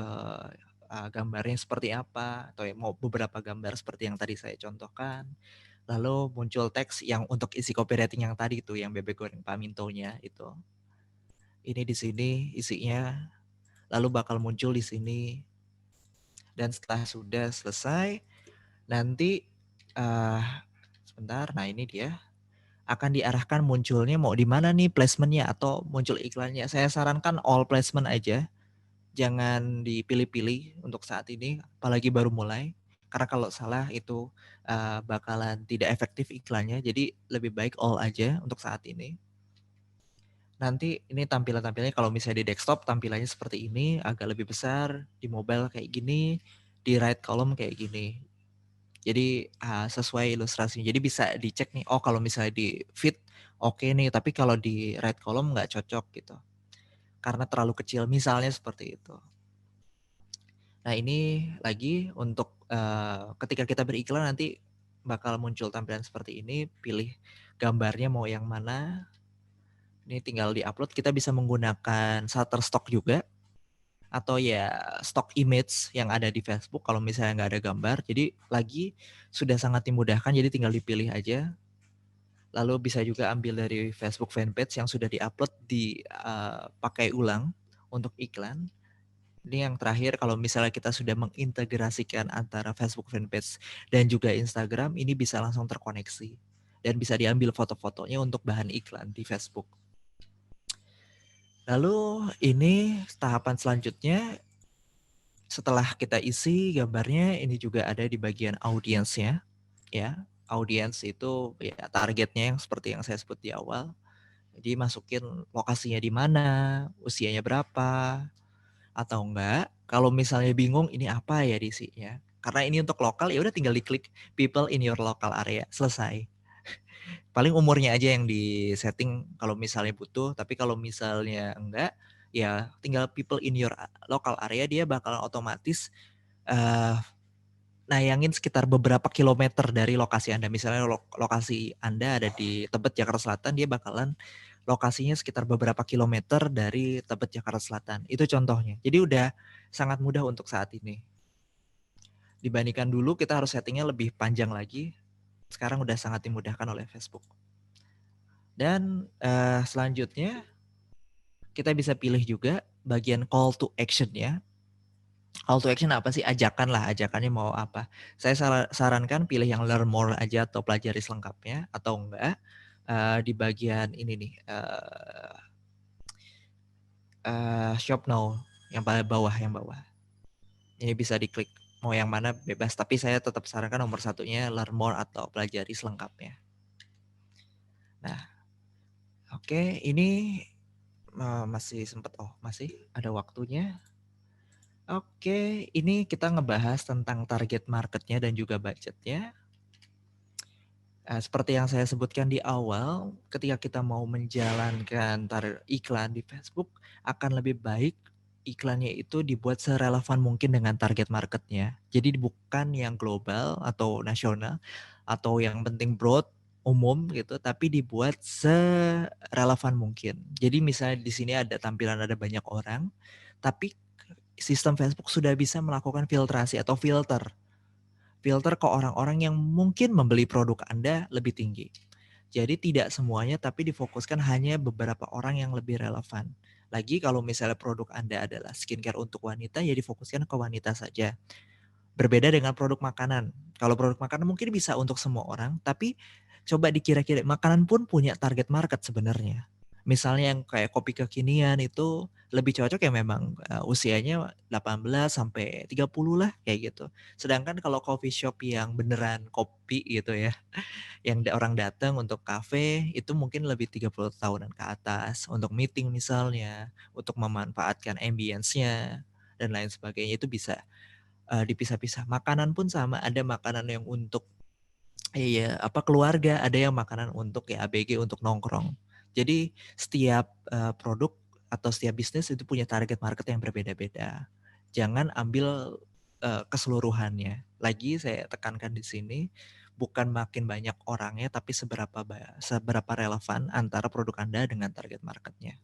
Speaker 2: gambarnya seperti apa, atau mau beberapa gambar seperti yang tadi saya contohkan. Lalu muncul teks yang untuk isi copywriting yang tadi itu, yang bebek goreng pamintonya itu. Ini di sini isinya, lalu bakal muncul di sini. Dan setelah sudah selesai, nanti sebentar, nah ini dia akan diarahkan munculnya mau di mana nih placementnya atau muncul iklannya. Saya sarankan all placement aja, jangan dipilih-pilih untuk saat ini, apalagi baru mulai. Karena kalau salah itu bakalan tidak efektif iklannya. Jadi lebih baik all aja untuk saat ini. Nanti ini tampilannya kalau misalnya di desktop tampilannya seperti ini, agak lebih besar, di mobile kayak gini, di right column kayak gini. Jadi sesuai ilustrasinya. Jadi bisa dicek nih, oh kalau misalnya di feed oke nih, tapi kalau di right column nggak cocok gitu. Karena terlalu kecil, misalnya seperti itu. Nah ini lagi untuk ketika kita beriklan nanti bakal muncul tampilan seperti ini, pilih gambarnya mau yang mana. Ini tinggal di-upload, kita bisa menggunakan Shutterstock juga, atau ya stock image yang ada di Facebook kalau misalnya nggak ada gambar. Jadi lagi sudah sangat dimudahkan, jadi tinggal dipilih aja. Lalu bisa juga ambil dari Facebook fanpage yang sudah di-upload, dipakai ulang untuk iklan. Ini yang terakhir, kalau misalnya kita sudah mengintegrasikan antara Facebook fanpage dan juga Instagram, ini bisa langsung terkoneksi. Dan bisa diambil foto-fotonya untuk bahan iklan di Facebook. Lalu ini tahapan selanjutnya, setelah kita isi gambarnya, ini juga ada di bagian audiensnya. Ya, audiens itu ya targetnya yang seperti yang saya sebut di awal. Jadi masukin lokasinya di mana, usianya berapa, atau enggak. Kalau misalnya bingung ini apa ya diisinya. Karena ini untuk lokal, ya udah tinggal diklik people in your local area, selesai. Paling umurnya aja yang di setting kalau misalnya butuh, tapi kalau misalnya enggak, ya tinggal people in your local area, dia bakalan otomatis nayangin sekitar beberapa kilometer dari lokasi Anda. Misalnya lokasi Anda ada di Tebet, Jakarta Selatan, dia bakalan lokasinya sekitar beberapa kilometer dari Tebet, Jakarta Selatan. Itu contohnya. Jadi udah sangat mudah untuk saat ini. Dibandingkan dulu kita harus settingnya lebih panjang lagi. Sekarang udah sangat dimudahkan oleh Facebook. Dan selanjutnya kita bisa pilih juga bagian call to action ya. Call to action apa sih? Ajakan lah, ajakannya mau apa. Saya sarankan pilih yang learn more aja atau pelajari selengkapnya, atau enggak di bagian ini nih, shop now, yang paling bawah, yang bawah. Ini bisa diklik, mau yang mana bebas, tapi saya tetap sarankan nomor satunya learn more atau pelajari selengkapnya. Nah, oke, ini masih sempat, masih ada waktunya. Oke, ini kita ngebahas tentang target marketnya dan juga budgetnya. Seperti yang saya sebutkan di awal, ketika kita mau menjalankan iklan di Facebook, akan lebih baik iklannya itu dibuat serelevan mungkin dengan target marketnya. Jadi bukan yang global atau nasional, atau yang penting broad, umum gitu, tapi dibuat serelevan mungkin. Jadi misalnya di sini ada tampilan ada banyak orang, tapi sistem Facebook sudah bisa melakukan filtrasi atau filter ke orang-orang yang mungkin membeli produk Anda lebih tinggi. Jadi tidak semuanya, tapi difokuskan hanya beberapa orang yang lebih relevan. Lagi kalau misalnya produk Anda adalah skincare untuk wanita, ya difokuskan ke wanita saja. Berbeda dengan produk makanan. Kalau produk makanan mungkin bisa untuk semua orang, tapi coba dikira-kira, makanan pun punya target market sebenarnya. Misalnya yang kayak kopi kekinian itu lebih cocok ya memang usianya 18 sampai 30 lah kayak gitu. Sedangkan kalau coffee shop yang beneran kopi gitu ya, yang orang datang untuk kafe itu mungkin lebih 30 tahunan ke atas, untuk meeting misalnya, untuk memanfaatkan ambience-nya dan lain sebagainya, itu bisa dipisah-pisah. Makanan pun sama, ada makanan yang untuk keluarga, ada yang makanan untuk ya ABG, untuk nongkrong. Jadi setiap produk atau setiap bisnis itu punya target market yang berbeda-beda. Jangan ambil keseluruhannya. Lagi saya tekankan di sini, bukan makin banyak orangnya, tapi seberapa relevan antara produk Anda dengan target marketnya.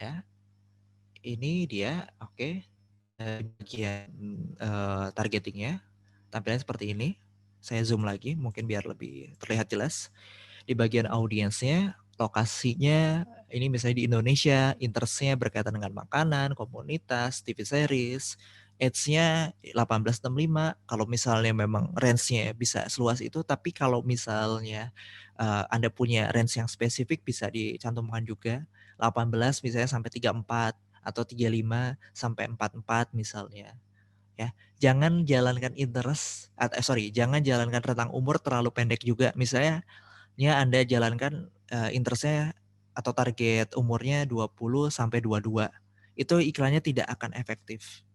Speaker 2: Ya, ini dia, oke. Bagian targetingnya tampilannya seperti ini. Saya zoom lagi mungkin biar lebih terlihat jelas. Di bagian audiensnya, lokasinya ini misalnya di Indonesia, interestnya berkaitan dengan makanan, komunitas, TV series, age-nya 18-65. Kalau misalnya memang range-nya bisa seluas itu, tapi kalau misalnya Anda punya range yang spesifik bisa dicantumkan juga. 18 misalnya sampai 34 atau 35 sampai 44 misalnya. Ya, jangan jalankan jangan jalankan rentang umur terlalu pendek juga. Misalnya Anda jalankan interestnya atau target umurnya 20 sampai 22. Itu iklannya tidak akan efektif.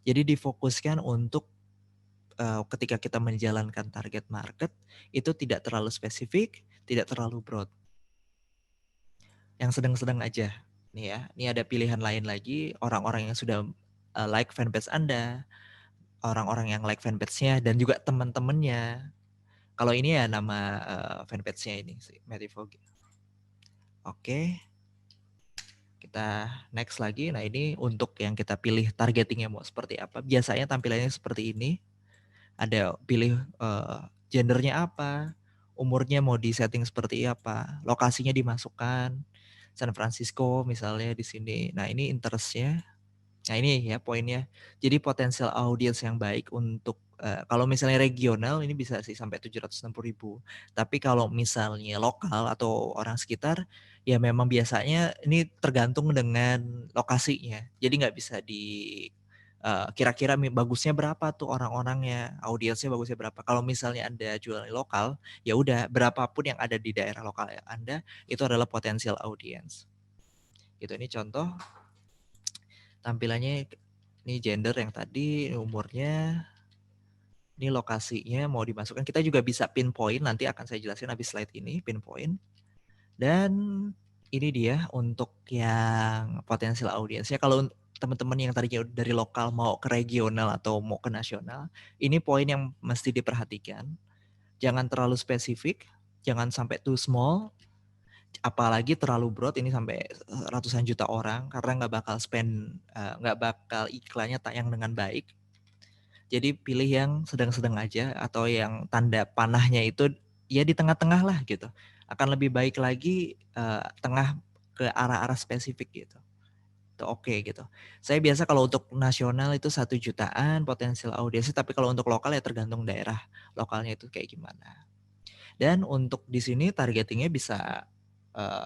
Speaker 2: Jadi difokuskan untuk ketika kita menjalankan target market itu tidak terlalu spesifik, tidak terlalu broad. Yang sedang-sedang aja. Nih ya, ini ada pilihan lain lagi, orang-orang yang sudah like fanpage Anda, orang-orang yang like fanpage-nya dan juga teman-temannya. Kalau ini ya nama fanpage-nya ini sih, Metivogi. Oke. Kita next lagi. Nah, ini untuk yang kita pilih targetingnya mau seperti apa. Biasanya tampilannya seperti ini. Ada pilih gendernya apa, umurnya mau di setting seperti apa, lokasinya dimasukkan San Francisco misalnya di sini. Nah, ini interestnya. Nah, ini ya poinnya. Jadi potensial audiens yang baik untuk kalau misalnya regional ini bisa sih sampai 760.000. Tapi kalau misalnya lokal atau orang sekitar, ya memang biasanya ini tergantung dengan lokasinya. Jadi nggak bisa kira-kira bagusnya berapa tuh orang-orangnya, audiensnya bagusnya berapa. Kalau misalnya Anda jual lokal, ya udah berapapun yang ada di daerah lokal Anda itu adalah potensial audiens. Gitu, ini contoh tampilannya. Ini gender yang tadi, umurnya, ini lokasinya mau dimasukkan. Kita juga bisa pinpoint, nanti akan saya jelasin habis slide ini, pinpoint. Dan ini dia untuk yang potensial audiensnya. Kalau teman-teman yang tadinya dari lokal mau ke regional atau mau ke nasional, ini poin yang mesti diperhatikan. Jangan terlalu spesifik, jangan sampai too small, apalagi terlalu broad, ini sampai ratusan juta orang, karena nggak bakal iklannya tayang dengan baik. Jadi pilih yang sedang-sedang aja, atau yang tanda panahnya itu ya di tengah-tengah lah gitu. Akan lebih baik lagi tengah ke arah-arah spesifik gitu. gitu, oke gitu. Saya biasa kalau untuk nasional itu 1 jutaan potensial audiensnya, tapi kalau untuk lokal ya tergantung daerah lokalnya itu kayak gimana. Dan untuk di sini targetingnya bisa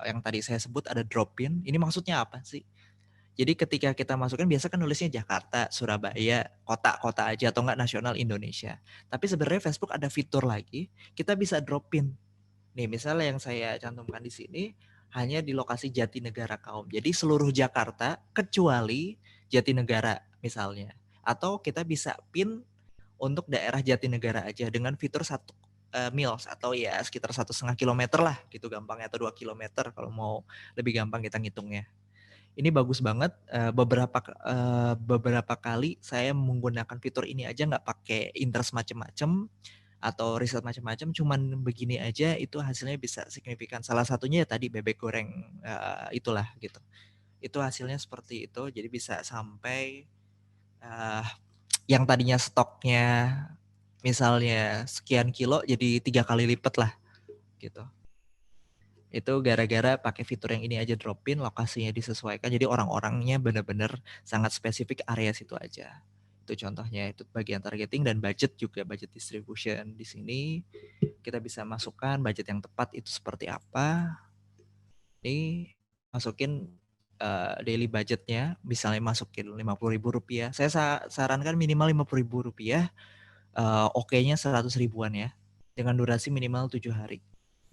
Speaker 2: yang tadi saya sebut ada drop-in. Ini maksudnya apa sih? Jadi ketika kita masukin biasa kan nulisnya Jakarta, Surabaya, kota-kota aja atau enggak nasional Indonesia. Tapi sebenarnya Facebook ada fitur lagi, kita bisa drop-in. Nih misalnya yang saya cantumkan di sini hanya di lokasi Jatinegara Kaum. Jadi seluruh Jakarta kecuali Jatinegara misalnya. Atau kita bisa pin untuk daerah Jatinegara aja dengan fitur 1 miles atau ya sekitar 1,5 kilometer lah gitu gampangnya, atau 2 kilometer kalau mau lebih gampang kita ngitungnya. Ini bagus banget, beberapa kali saya menggunakan fitur ini aja nggak pakai interest macem-macem atau riset macam-macam, cuman begini aja itu hasilnya bisa signifikan. Salah satunya ya tadi bebek goreng itulah gitu. Itu hasilnya seperti itu, jadi bisa sampai yang tadinya stoknya misalnya sekian kilo jadi 3 kali lipat lah gitu. Itu gara-gara pakai fitur yang ini aja, drop-in, lokasinya disesuaikan, jadi orang-orangnya benar-benar sangat spesifik area situ aja. Itu contohnya, itu bagian targeting dan budget juga, budget distribution. Di sini kita bisa masukkan budget yang tepat itu seperti apa. Ini masukin daily budgetnya, misalnya masukin Rp50.000. Saya sarankan minimal Rp50.000, oke-nya 100 ribuan ya, dengan durasi minimal 7 hari.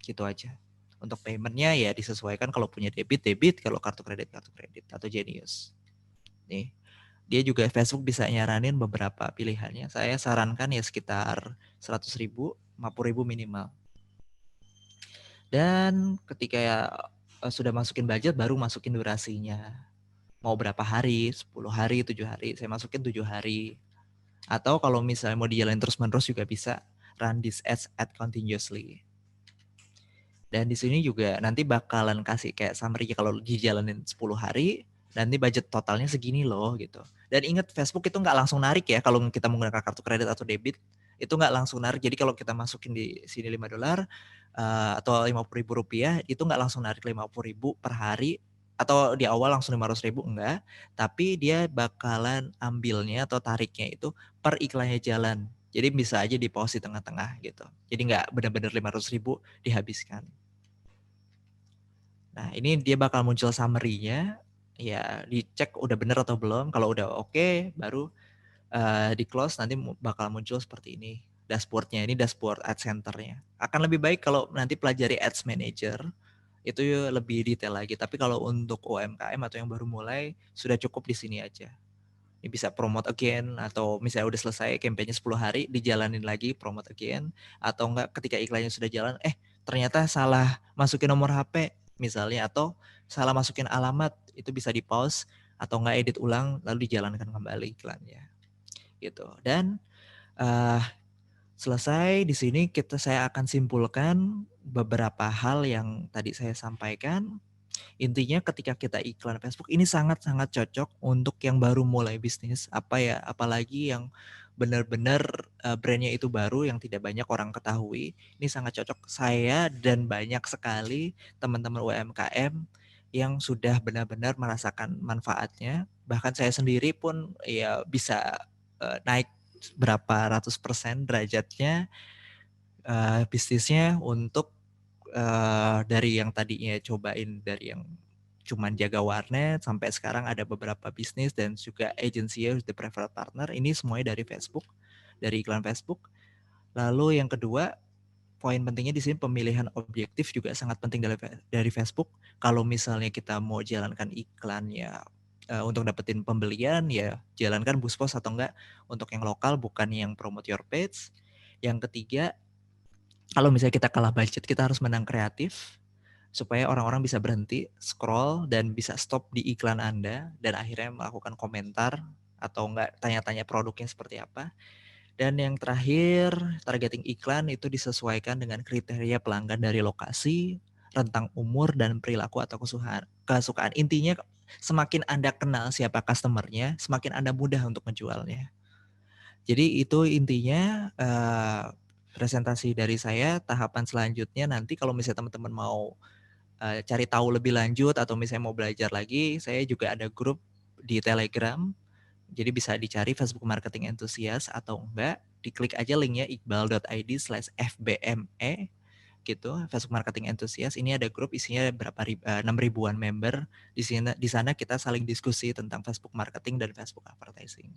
Speaker 2: Gitu aja. Untuk paymentnya ya disesuaikan, kalau punya debit, kalau kartu kredit atau Genius. Nih, dia juga Facebook bisa nyaranin beberapa pilihannya. Saya sarankan ya sekitar 100 ribu, 50 ribu minimal. Dan ketika ya sudah masukin budget, baru masukin durasinya. Mau berapa hari, 10 hari, 7 hari. Saya masukin 7 hari. Atau kalau misalnya mau dijalanin terus-menerus juga bisa run this ad continuously. Dan di sini juga nanti bakalan kasih kayak summary kalau dijalanin 10 hari, nanti budget totalnya segini loh gitu. Dan ingat Facebook itu nggak langsung narik ya kalau kita menggunakan kartu kredit atau debit, itu nggak langsung narik. Jadi kalau kita masukin di sini $5 atau Rp50.000, itu nggak langsung narik Rp50.000 per hari atau di awal langsung Rp500.000, enggak. Tapi dia bakalan ambilnya atau tariknya itu per iklannya jalan. Jadi bisa aja di pause di tengah-tengah gitu. Jadi nggak benar-benar Rp500.000 dihabiskan. Nah, ini dia bakal muncul summary-nya, ya dicek udah bener atau belum. Kalau udah oke, baru di close, nanti bakal muncul seperti ini. Dashboard-nya, ini dashboard Ad Center-nya. Akan lebih baik kalau nanti pelajari Ads Manager, itu lebih detail lagi. Tapi kalau untuk UMKM atau yang baru mulai, sudah cukup di sini aja. Ini bisa promote again, atau misalnya udah selesai campaign-nya 10 hari, dijalanin lagi, promote again. Atau enggak ketika iklannya sudah jalan, ternyata salah masukin nomor HP misalnya, atau salah masukin alamat, itu bisa di pause atau enggak edit ulang lalu dijalankan kembali iklannya gitu. Dan selesai di sini saya akan simpulkan beberapa hal yang tadi saya sampaikan. Intinya ketika kita iklan Facebook ini sangat-sangat cocok untuk yang baru mulai bisnis, apalagi yang benar-benar brandnya itu baru yang tidak banyak orang ketahui. Ini sangat cocok saya dan banyak sekali teman-teman UMKM yang sudah benar-benar merasakan manfaatnya. Bahkan saya sendiri pun ya bisa naik berapa ratus % derajatnya bisnisnya untuk dari yang tadinya cobain dari yang cuman jaga warnet sampai sekarang ada beberapa bisnis dan juga agency the preferred partner. Ini semuanya dari Facebook, dari iklan Facebook. Lalu yang kedua, poin pentingnya di sini pemilihan objektif juga sangat penting dari Facebook. Kalau misalnya kita mau jalankan iklan ya untuk dapetin pembelian ya jalankan BoostPost atau enggak untuk yang lokal, bukan yang promote your page. Yang ketiga, kalau misalnya kita kalah budget, kita harus menang kreatif supaya orang-orang bisa berhenti scroll dan bisa stop di iklan Anda dan akhirnya melakukan komentar atau enggak tanya-tanya produknya seperti apa. Dan yang terakhir, targeting iklan itu disesuaikan dengan kriteria pelanggan dari lokasi, rentang umur, dan perilaku atau kesukaan. Intinya semakin Anda kenal siapa customer-nya, semakin Anda mudah untuk menjualnya. Jadi itu intinya presentasi dari saya. Tahapan selanjutnya nanti kalau misalnya teman-teman mau cari tahu lebih lanjut atau misalnya mau belajar lagi, saya juga ada grup di Telegram. Jadi bisa dicari Facebook Marketing Enthusiast atau enggak, diklik aja linknya iqbal.id/fbme gitu, Facebook Marketing Enthusiast. Ini ada grup isinya 6 ribuan member. Di sana kita saling diskusi tentang Facebook marketing dan Facebook advertising.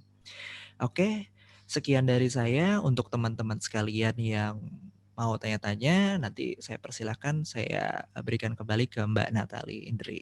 Speaker 2: Oke, sekian dari saya. Untuk teman-teman sekalian yang mau tanya-tanya, nanti saya persilahkan saya berikan kembali ke Mbak Natali Indri.